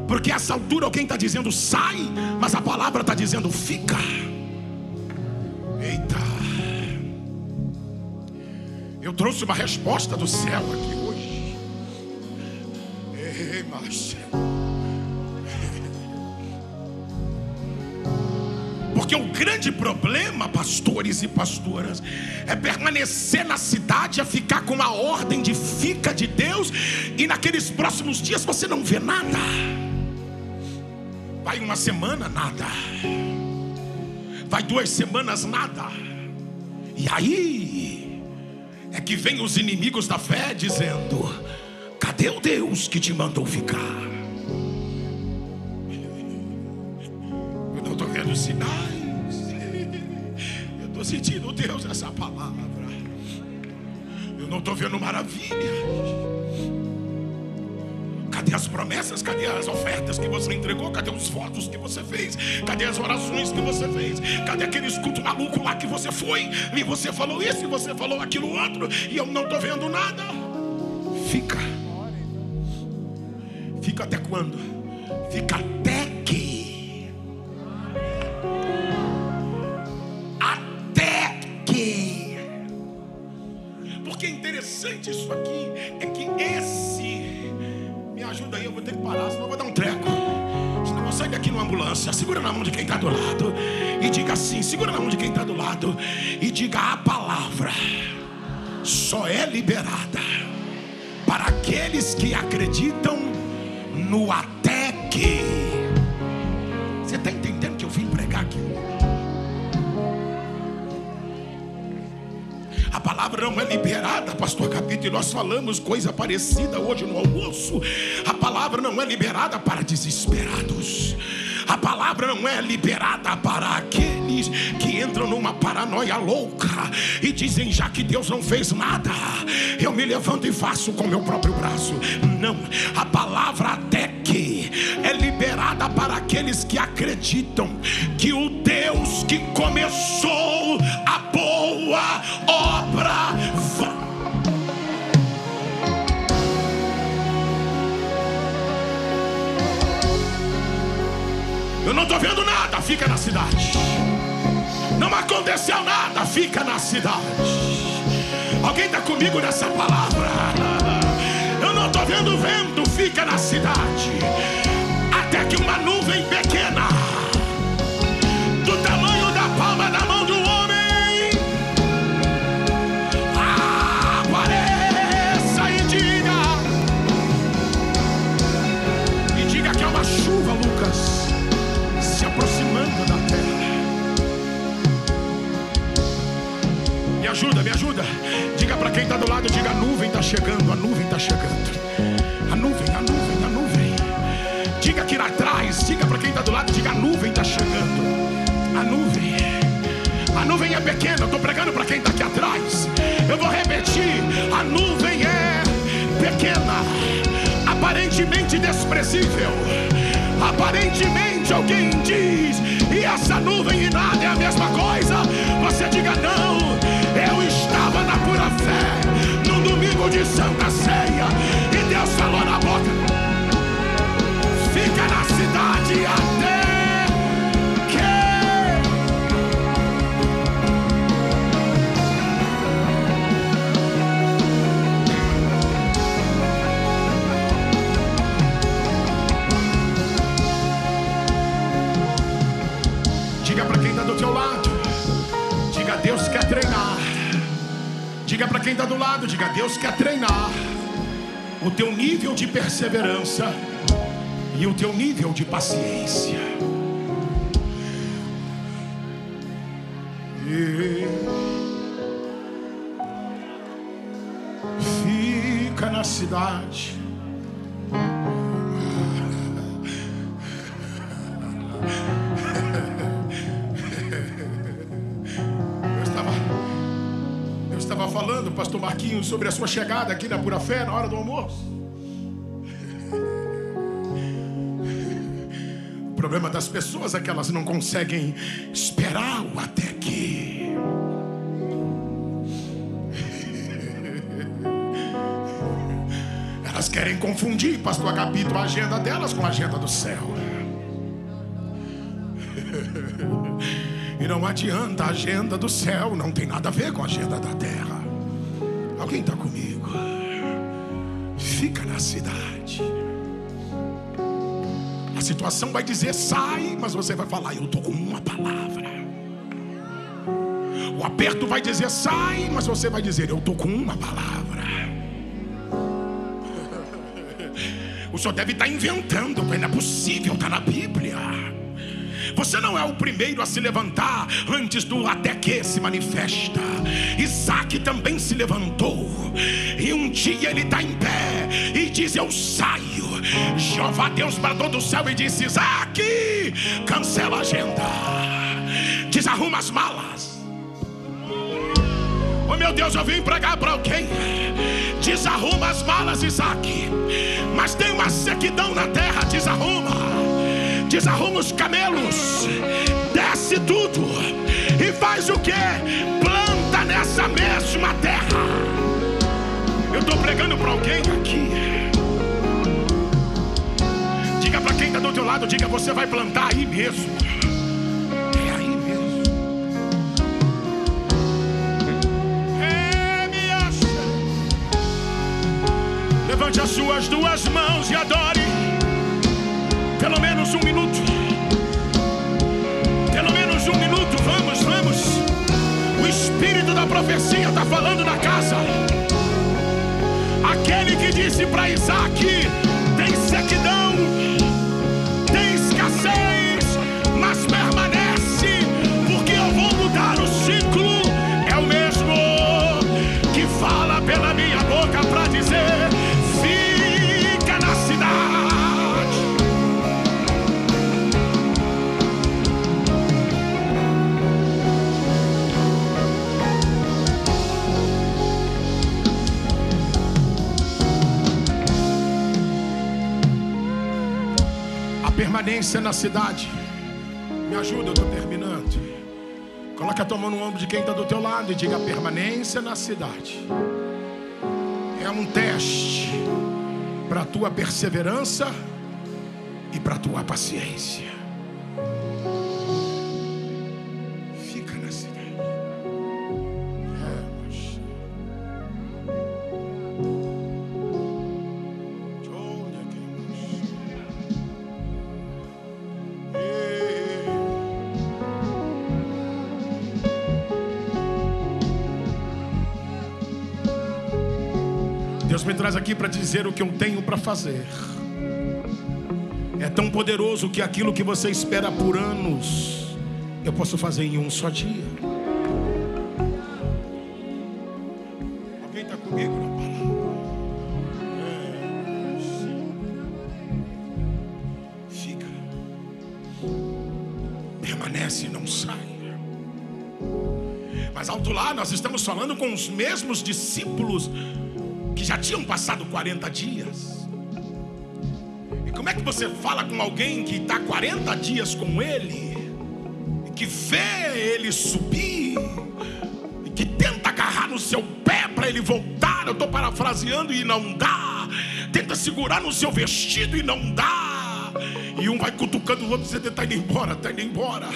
Porque a essa altura alguém está dizendo sai, mas a palavra está dizendo fica. Eita. Eu trouxe uma resposta do céu aqui hoje. Ei, mas... Porque o grande problema, pastores e pastoras, é permanecer na cidade, é ficar com a ordem de fica de Deus, e naqueles próximos dias você não vê nada. Vai uma semana, nada. Vai 2 semanas, nada. E aí é que vem os inimigos da fé dizendo: cadê o Deus que te mandou ficar? Eu não estou vendo sinais. Eu estou sentindo Deus nessa palavra. Eu não estou vendo maravilhas. Cadê as promessas? Cadê as ofertas que você entregou? Cadê os votos que você fez? Cadê as orações que você fez? Cadê aqueles cultos malucos lá que você foi? E você falou isso e você falou aquilo outro, e eu não estou vendo nada. Fica. Fica até quando? Fica até que. Até que. Porque é interessante isso aqui. É que esse... Me ajuda aí, eu vou ter que parar, senão eu vou dar um treco. Senão eu vou sair daqui numa ambulância. Segura na mão de quem está do lado e diga assim, segura na mão de quem está do lado e diga: a palavra só é liberada para aqueles que acreditam no até que. Você está entendendo que eu vim pregar aqui? A palavra não é liberada, pastor Capito, e nós falamos coisa parecida hoje no almoço. A palavra não é liberada para desesperados. A palavra não é liberada para aqueles que entram numa paranoia louca e dizem: já que Deus não fez nada, eu me levanto e faço com meu próprio braço. Não, a palavra até que é liberada para aqueles que acreditam que o Deus que começou a boa obra Eu não estou vendo nada, fica na cidade. Não aconteceu nada, fica na cidade. Alguém está comigo nessa palavra? Eu não estou vendo vento, fica na cidade. Até que uma nuvem pequena, do tamanho da palma da mão do homem, apareça e diga que é uma chuva, Lucas, se aproximando da terra. Me ajuda, me ajuda. Diga para quem está do lado, diga: a nuvem está chegando, a nuvem está chegando. A nuvem, a nuvem, a nuvem. Diga que lá atrás, diga para quem está do lado, diga: a nuvem está chegando. A nuvem é pequena, eu estou pregando para quem está aqui atrás. Eu vou repetir: a nuvem é pequena, aparentemente desprezível. Aparentemente alguém diz: e essa nuvem e nada é a mesma coisa? Você diga: não, eu estava na pura fé, num domingo de Santa Ceia, e Deus falou na boca: fica na cidade até do teu lado, diga: Deus quer treinar. Diga para quem está do lado, diga: Deus quer treinar o teu nível de perseverança e o teu nível de paciência. Fica na cidade. Falando, pastor Marquinhos, sobre a sua chegada aqui na Pura Fé na hora do almoço. O problema das pessoas é que elas não conseguem esperar o até que. Elas querem confundir, pastor Agapito, a agenda delas com a agenda do céu. E não adianta, a agenda do céu não tem nada a ver com a agenda da terra. Alguém está comigo? Fica na cidade. A situação vai dizer sai, mas você vai falar, eu estou com uma palavra. O aperto vai dizer sai, mas você vai dizer, eu estou com uma palavra. O senhor deve estar inventando, mas não é possível, está na Bíblia. Você não é o primeiro a se levantar antes do até que se manifesta. Isaac também se levantou, e um dia ele está em pé e diz, eu saio. Jeová Deus bradou do céu e disse, Isaac, cancela a agenda, desarruma as malas. Oh meu Deus, eu vim pregar para alguém. Desarruma as malas, Isaac, mas tem uma sequidão na terra. Desarruma os camelos, desce tudo e faz o que? Planta nessa mesma terra. Eu estou pregando para alguém aqui. Diga para quem está do teu lado, diga, você vai plantar aí mesmo. É aí mesmo. Levante as suas duas mãos e adore. Pelo menos um minuto. Pelo menos um minuto. Vamos, vamos. O Espírito da profecia está falando na casa. Aquele que disse para Isaac, tem sequidão, tem escassez, mas permanece, porque eu vou mudar o ciclo. É o mesmo que fala pela minha boca para dizer, fica na cidade. Permanência na cidade. Me ajuda, eu estou terminando. Coloca a tua mão no ombro de quem está do teu lado e diga, permanência na cidade é um teste para a tua perseverança e para a tua paciência. Fica na cidade. Deus me traz aqui para dizer o que eu tenho para fazer. É tão poderoso que aquilo que você espera por anos, eu posso fazer em um só dia. Alguém está comigo na palavra? Fica. Permanece e não sai. Mas alto lá, nós estamos falando com os mesmos discípulos que já tinham passado 40 dias. E como é que você fala com alguém que está 40 dias com ele, e que vê ele subir, e que tenta agarrar no seu pé para ele voltar? Eu estou parafraseando e não dá. Tenta segurar no seu vestido e não dá. E um vai cutucando o outro, você está indo embora, está indo embora.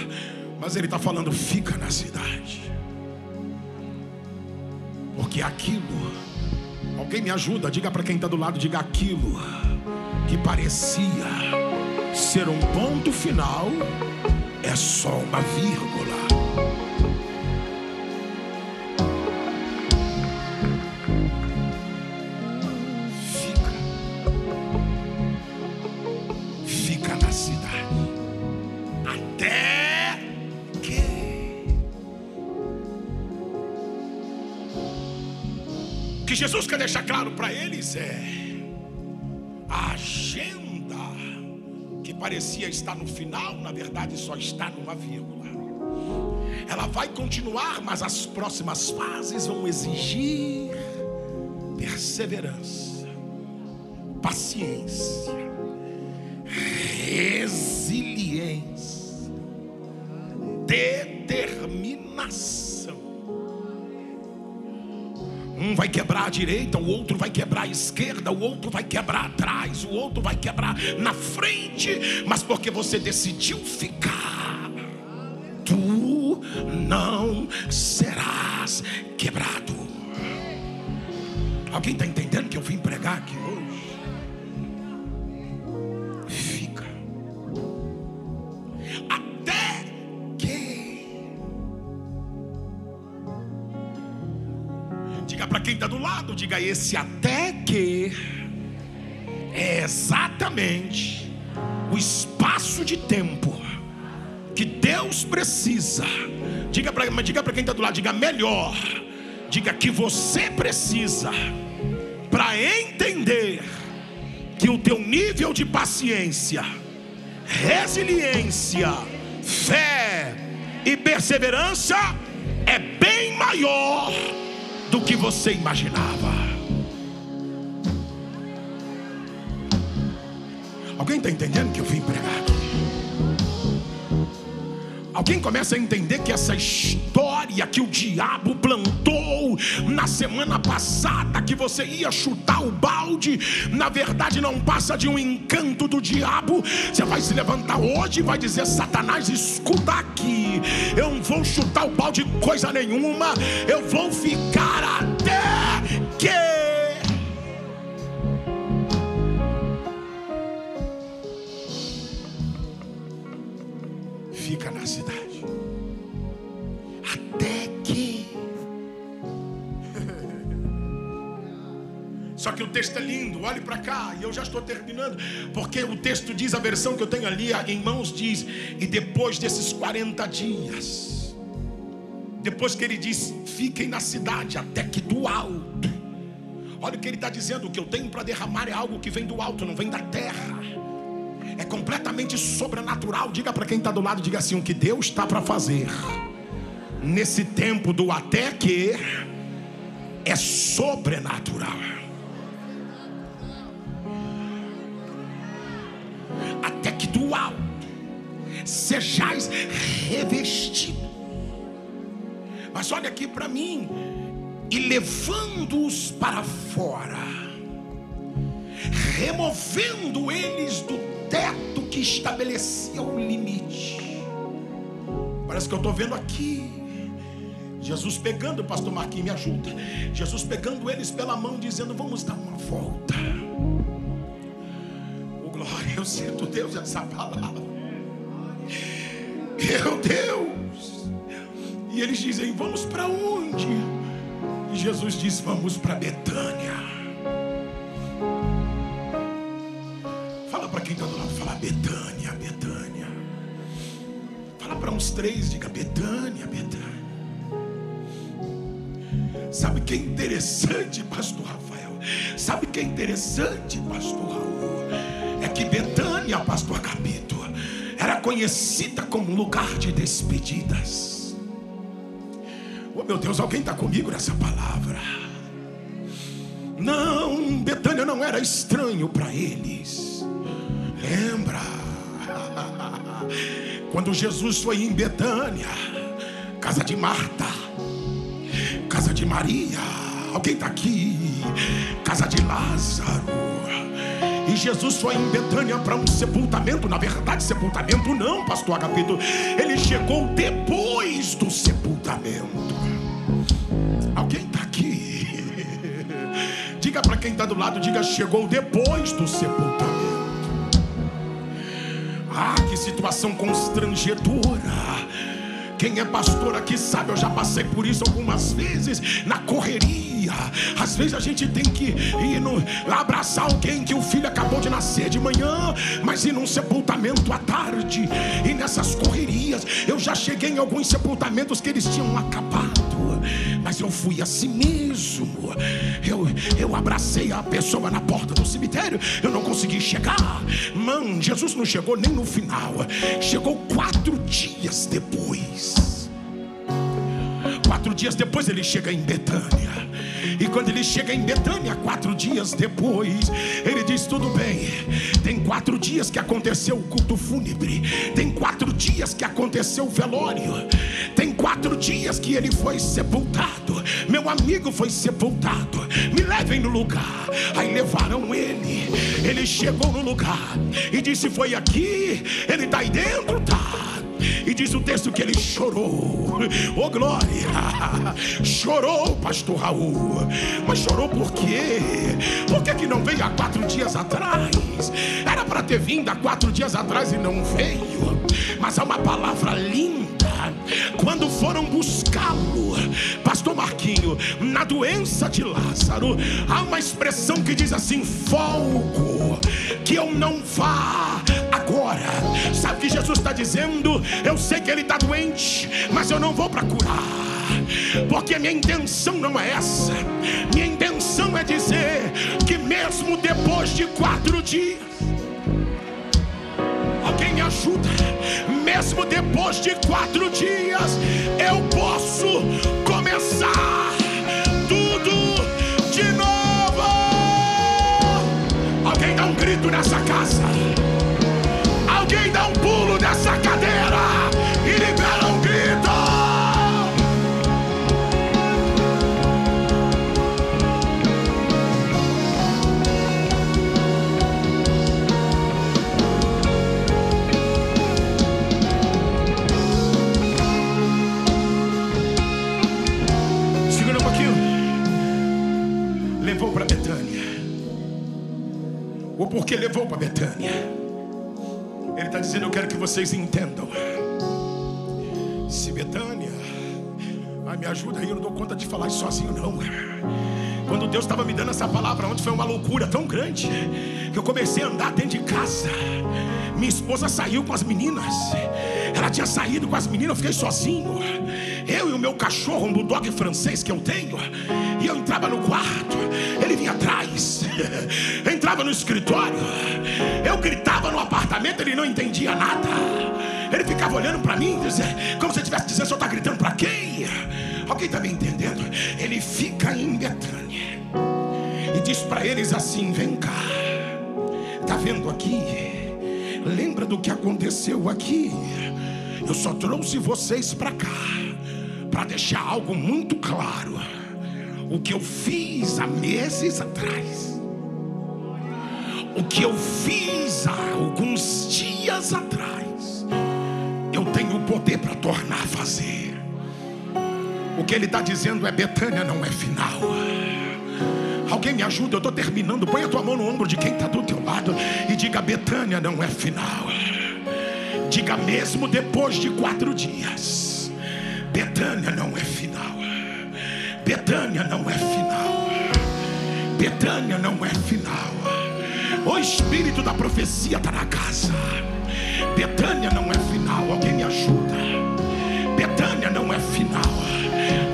Mas ele está falando, fica na cidade, porque aquilo, alguém me ajuda, diga para quem está do lado, diga, aquilo que parecia ser um ponto final é só uma vírgula. Fica na cidade até que o que Jesus quer deixar claro para eles é a agenda que parecia estar no final, na verdade só está numa vírgula. Ela vai continuar, mas as próximas fases vão exigir perseverança, paciência, resiliência, determinação. Um vai quebrar a direita, o outro vai quebrar a esquerda, o outro vai quebrar atrás, o outro vai quebrar na frente. Mas porque você decidiu ficar, tu não serás quebrado. Alguém está entendendo que eu vim pregar aqui hoje? Fica até que. Diga para quem está do lado, diga: esse até que é exatamente o espaço de tempo que Deus precisa. Diga para quem está do lado, diga melhor, diga que você precisa para entender que o teu nível de paciência, resiliência, fé e perseverança é bem maior do que você imaginava. Alguém está entendendo que eu vim pregar aqui? Alguém começa a entender que essa história que o diabo plantou na semana passada, que você ia chutar o balde, na verdade não passa de um encanto do diabo. Você vai se levantar hoje e vai dizer: Satanás, escuta aqui, eu não vou chutar o balde coisa nenhuma, eu vou ficar até que... Fica na cidade até que. Só que o texto é lindo, olhe para cá, e eu já estou terminando, porque o texto diz, a versão que eu tenho ali em mãos diz: e depois desses 40 dias, depois que ele diz fiquem na cidade até que do alto, olha o que ele está dizendo: o que eu tenho para derramar é algo que vem do alto, não vem da terra. É completamente sobrenatural. Diga para quem está do lado, diga assim: o que Deus está para fazer nesse tempo do até que é sobrenatural. Até que do alto sejais revestidos. Mas olha aqui para mim: e levando-os para fora, removendo eles do teto que estabelecia o limite. Parece que eu estou vendo aqui Jesus pegando, pastor Marquinhos, me ajuda, Jesus pegando eles pela mão, dizendo: vamos dar uma volta. Oh glória, eu sinto Deus essa palavra. Meu Deus. E eles dizem: vamos para onde? E Jesus diz: vamos para Betânia. Para quem está do lado, fala Betânia, Betânia. Fala para uns 3, diga Betânia, Betânia. Sabe o que é interessante, pastor Rafael? Sabe o que é interessante, pastor Raul? É que Betânia, pastor Agapito, era conhecida como um lugar de despedidas. Oh meu Deus, alguém está comigo nessa palavra? Não, Betânia não era estranho para eles. Lembra quando Jesus foi em Betânia, casa de Marta, casa de Maria, alguém está aqui, casa de Lázaro. E Jesus foi em Betânia para um sepultamento. Na verdade, sepultamento não, pastor Agapito, ele chegou depois do sepultamento. Alguém está aqui? Diga para quem está do lado, diga: chegou depois do sepultamento. Ah, que situação constrangedora. Quem é pastor aqui sabe, eu já passei por isso algumas vezes, na correria. Às vezes a gente tem que ir abraçar alguém que o filho acabou de nascer de manhã, mas ir num sepultamento à tarde. E nessas correrias, eu já cheguei em alguns sepultamentos que eles tinham acabado, mas eu fui assim mesmo. Eu abracei a pessoa na porta do cemitério, eu não consegui chegar. Mano, Jesus não chegou nem no final, chegou 4 dias depois. 4 dias depois ele chega em Betânia. E quando ele chega em Betânia, 4 dias depois, ele diz: tudo bem, tem 4 dias que aconteceu o culto fúnebre, tem 4 dias que aconteceu o velório, tem 4 dias que ele foi sepultado, meu amigo foi sepultado, me levem no lugar. Aí levaram ele chegou no lugar e disse: foi aqui? Ele está aí dentro? Tá. E diz o texto que ele chorou. Oh glória! Chorou, pastor Raul. Mas chorou por quê? Por que não veio há 4 dias atrás? Era para ter vindo há 4 dias atrás e não veio. Mas há uma palavra linda. Quando foram buscá-lo, pastor Marquinho, na doença de Lázaro, há uma expressão que diz assim: folgo, que eu não vá agora. Sabe o que Jesus está dizendo? Eu sei que ele está doente, mas eu não vou para curar, porque a minha intenção não é essa. Minha intenção é dizer que mesmo depois de 4 dias, alguém me ajuda, mesmo depois de 4 dias, eu posso começar tudo de novo. Alguém dá um grito nessa casa, alguém dá um pulo nessa cadeira e libera um grito. Levou para Betânia. O porquê levou para Betânia? Ele está dizendo: eu quero que vocês entendam. Se Betânia, me ajuda aí, eu não dou conta de falar isso sozinho não. Quando Deus estava me dando essa palavra ontem, foi uma loucura tão grande que eu comecei a andar dentro de casa. Minha esposa saiu com as meninas. Ela tinha saído com as meninas, eu fiquei sozinho. Eu e o meu cachorro, um bulldog francês que eu tenho. E eu entrava no quarto, ele vinha atrás. Eu entrava no escritório, eu gritava no apartamento, ele não entendia nada. Ele ficava olhando para mim, como se eu estivesse dizendo: o senhor está gritando para quem? Alguém está me entendendo? Ele fica em Betânia e diz para eles assim: vem cá, tá vendo aqui? Lembra do que aconteceu aqui? Eu só trouxe vocês para cá para deixar algo muito claro. O que eu fiz há meses atrás, o que eu fiz há alguns dias atrás, eu tenho o poder para tornar a fazer. O que ele está dizendo é: Betânia não é final. Alguém me ajuda, eu estou terminando. Põe a tua mão no ombro de quem está do teu lado e diga: Betânia não é final. Diga: mesmo depois de 4 dias, Betânia não é final. Betânia não é final. Betânia não é final. O espírito da profecia está na casa. Betânia não é final. Alguém me ajuda. Betânia não é final.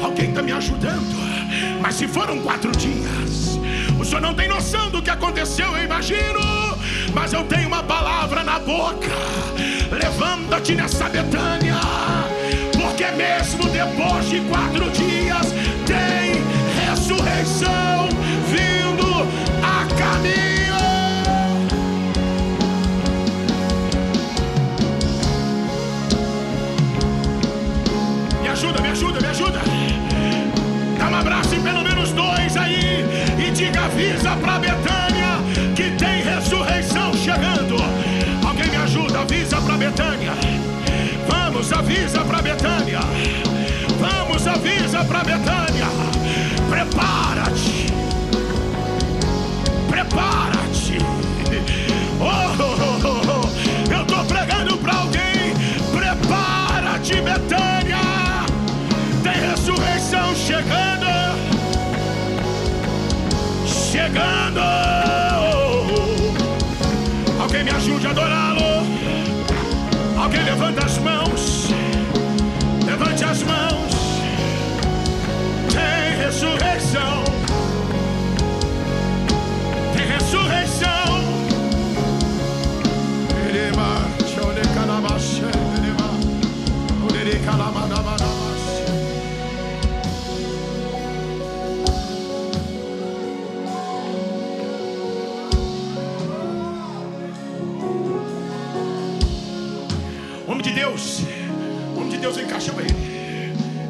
Alguém está me ajudando. Mas se foram 4 dias, o senhor não tem noção do que aconteceu, eu imagino. Mas eu tenho uma palavra na boca. Levanta-te nessa Betânia, porque mesmo depois de 4 dias tem ressurreição vindo a caminho. Me ajuda, me ajuda, me ajuda. Dá um abraço em pelo menos 2 aí e diga: avisa pra Betânia que tem ressurreição chegando. Alguém me ajuda, avisa pra Betânia. Vamos, avisa pra Betânia. Vamos, avisa pra Betânia. Prepara-te. Prepara-te. Eu tô pregando pra alguém. Prepara-te, Betânia. Tem ressurreição chegando. Chegando. Alguém me ajude a adorá-lo. Alguém levanta as mãos. Levante as mãos. Tem ressurreição. Tem ressurreição. Homem de Deus, vem cá, chama ele.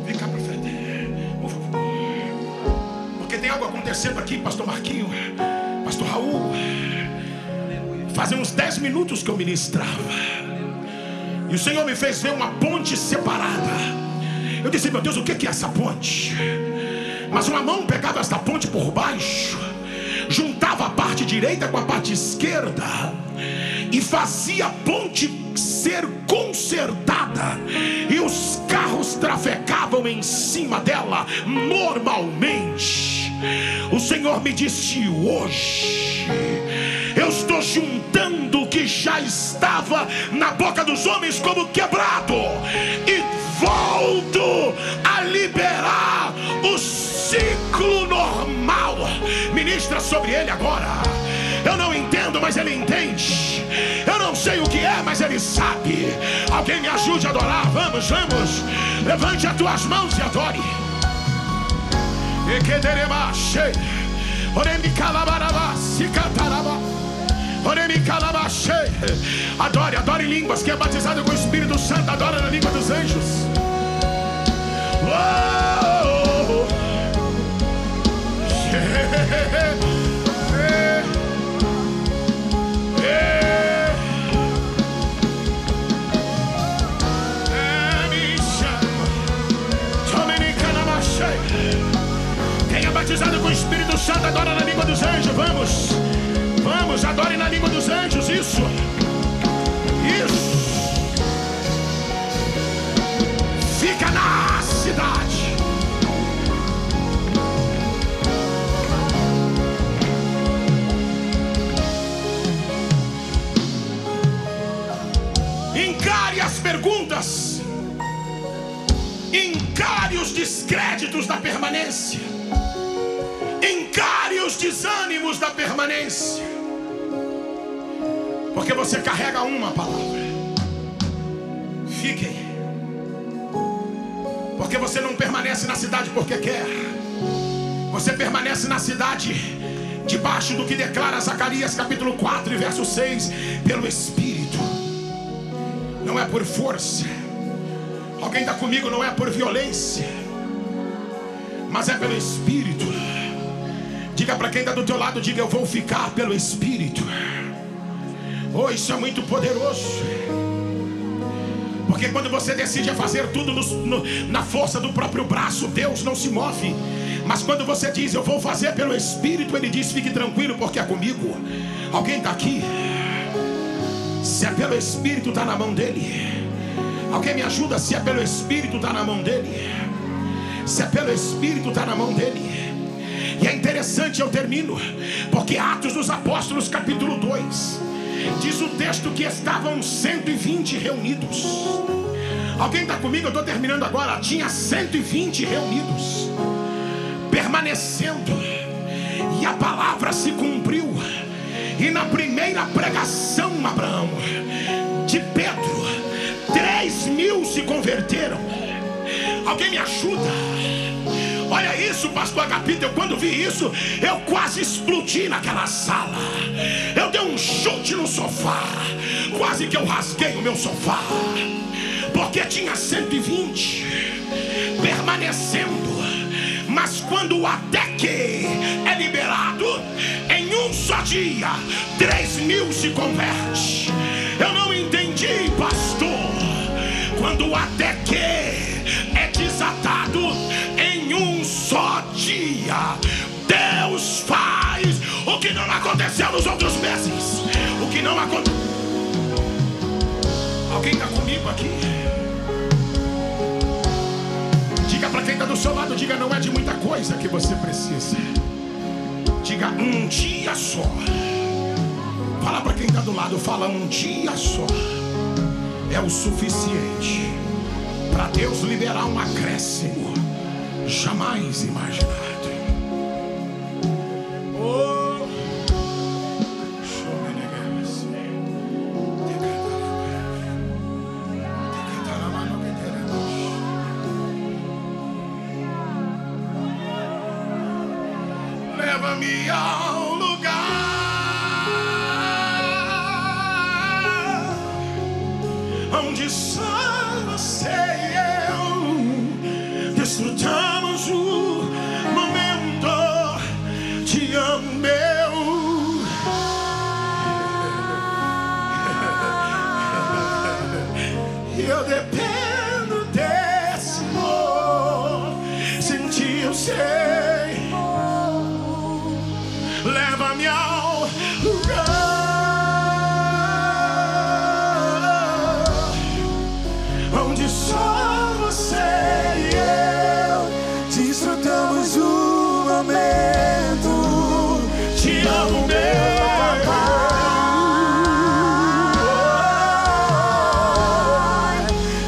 Vem cá pra frente, por favor. Porque tem algo acontecendo aqui, pastor Marquinho, pastor Raul. Fazem uns 10 minutos que eu ministrava. E o Senhor me fez ver uma ponte separada. Eu disse: meu Deus, o que é essa ponte? Mas uma mão pegava esta ponte por baixo, juntava a parte direita com a parte esquerda e fazia a ponte ser consertada, e os carros trafegavam em cima dela normalmente. O Senhor me disse: hoje eu estou juntando o que já estava na boca dos homens como quebrado, e volto a liberar o ciclo normal. Ministra sobre ele agora. Eu não entendo, mas ele entende. Eu não sei o que é, mas ele sabe. Alguém me ajude a adorar. Vamos, vamos. Levante as tuas mãos e adore. Adore, adore em línguas. Quem é batizado com o Espírito Santo, adora na língua dos anjos. Quem é batizado com o Espírito Santo, adora na língua dos anjos. Vamos, vamos, adore na língua dos anjos. Isso, isso. Fica na cidade. Encare as perguntas, encare os descréditos da permanência, encare os desânimos da permanência, porque você carrega uma palavra. Fiquem, porque você não permanece na cidade porque quer, você permanece na cidade debaixo do que declara Zacarias capítulo 4 e verso 6, pelo Espírito. Não é por força. Alguém está comigo? Não é por violência, mas é pelo Espírito. Diga para quem está do teu lado, diga: eu vou ficar pelo Espírito. Oh, isso é muito poderoso. Porque quando você decide fazer tudo na força do próprio braço, Deus não se move. Mas quando você diz: eu vou fazer pelo Espírito, Ele diz: fique tranquilo, porque é comigo. Alguém está aqui? Se é pelo Espírito, está na mão dele. Alguém me ajuda? Se é pelo Espírito, está na mão dele. Se é pelo Espírito, está na mão dele. E é interessante, eu termino, porque Atos dos Apóstolos capítulo 2 diz o texto que estavam 120 reunidos. Alguém está comigo? Eu estou terminando agora. Tinha 120 reunidos, permanecendo, e a palavra se cumpriu. E na primeira pregação, Abraão, de Pedro, 3.000 se converteram. Alguém me ajuda? Olha isso, pastor Agapito. Eu quando vi isso, eu quase explodi naquela sala. Eu dei um chute no sofá, quase que eu rasguei o meu sofá, porque tinha 120 permanecendo. Mas quando o até que é liberado, em um só dia 3.000 se converte. Eu não entendi, pastor. Quando o até que é desatado em um só dia, Deus faz o que não aconteceu nos outros meses. O que não aconteceu. Alguém está comigo aqui? Diga para quem está do seu lado, diga: não é de muita coisa que você precisa. Diga: um dia só. Fala para quem está do lado, fala: um dia só é o suficiente para Deus liberar um acréscimo jamais imaginado. Leva-me ao lugar onde só você e eu desfrutamos o momento de amo meu. eu dependo desse amor. Sem ti eu sei. Leva-me ao lugar onde só você e eu desfrutamos o momento. Te amo, meu papai.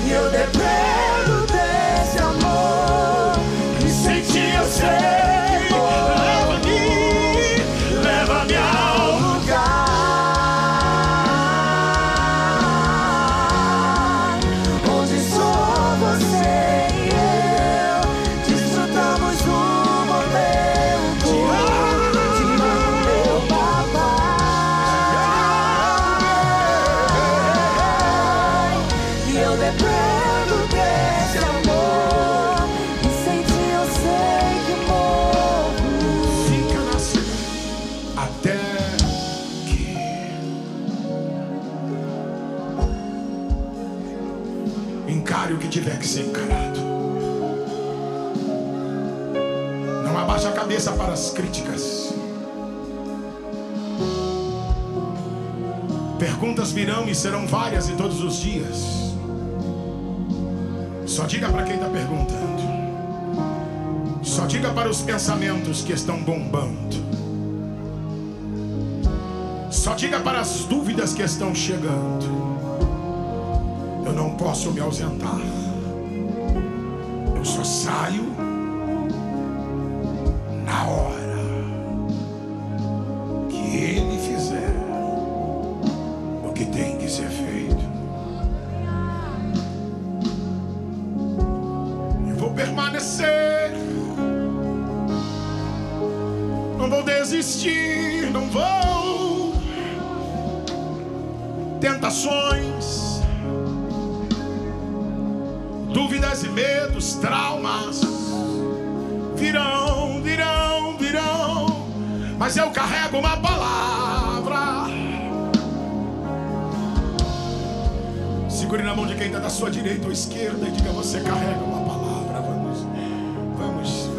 Eu dependo desse amor. E sem ti eu sei. Leva-me ao lugar onde só você e eu desfrutamos do momento. Te amo, meu papai. E eu dependo desse amor. E sem ti eu sei que morro. Fica na sua até que encare o que tiver que ser encarado. Não abaixe a cabeça para as críticas. Perguntas virão e serão várias em todos os dias. Só diga para quem está perguntando. Só diga para os pensamentos que estão bombando. Só diga para as dúvidas que estão chegando. Eu não posso me ausentar. Eu só saio na hora que ele fizer o que tem que ser feito. Eu vou permanecer. Não vou desistir. Não vou. Tentações, dúvidas e medos, traumas virão, virão, virão, mas eu carrego uma palavra. Segure na mão de quem está da sua direita ou esquerda e diga: você carrega uma palavra. Vamos.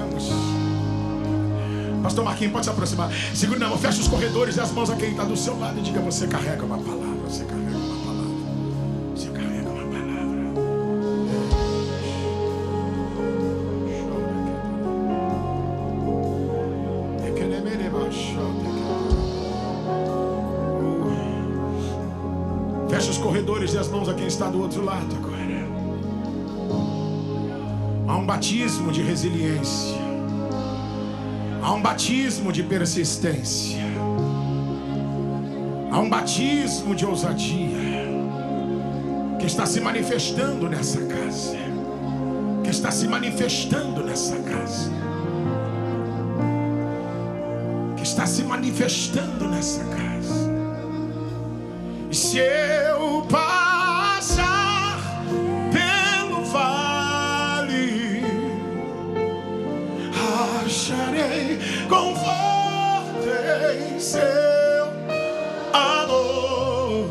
Pastor Marquinhos, pode se aproximar. Segure na mão, feche os corredores e as mãos a quem está do seu lado e diga: você carrega uma palavra. Você carrega uma palavra. Você carrega uma palavra. Feche os corredores e as mãos a quem está do outro lado agora. Há um batismo de resiliência. Há um batismo de persistência. Há um batismo de ousadia que está se manifestando nessa casa. Que está se manifestando nessa casa. Que está se manifestando nessa casa. E se eu passar pelo vale, acharei conforto em seu amor,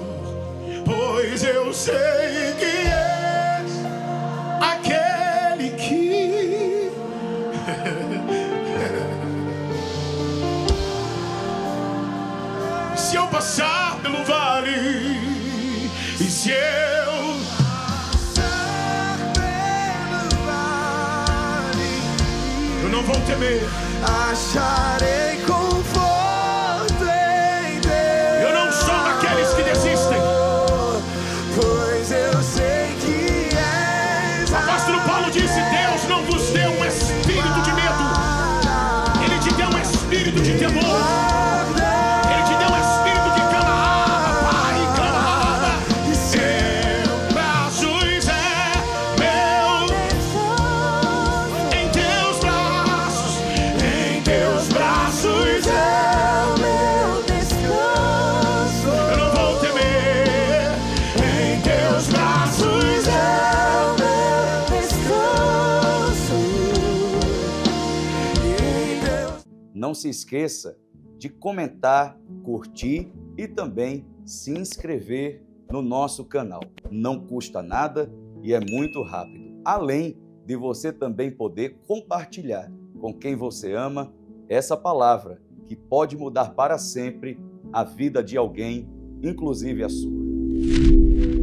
pois eu sei que és aquele que se eu passar pelo vale, e se eu passar pelo vale, eu não vou temer, acharei conforto em Deus. Eu não sou daqueles que desistem, pois eu sei que és. O apóstolo Paulo disse: Deus não vos deu um espírito de medo, Ele te deu um espírito de temor. Não se esqueça de comentar, curtir e também se inscrever no nosso canal. Não custa nada e é muito rápido. Além de você também poder compartilhar com quem você ama essa palavra que pode mudar para sempre a vida de alguém, inclusive a sua.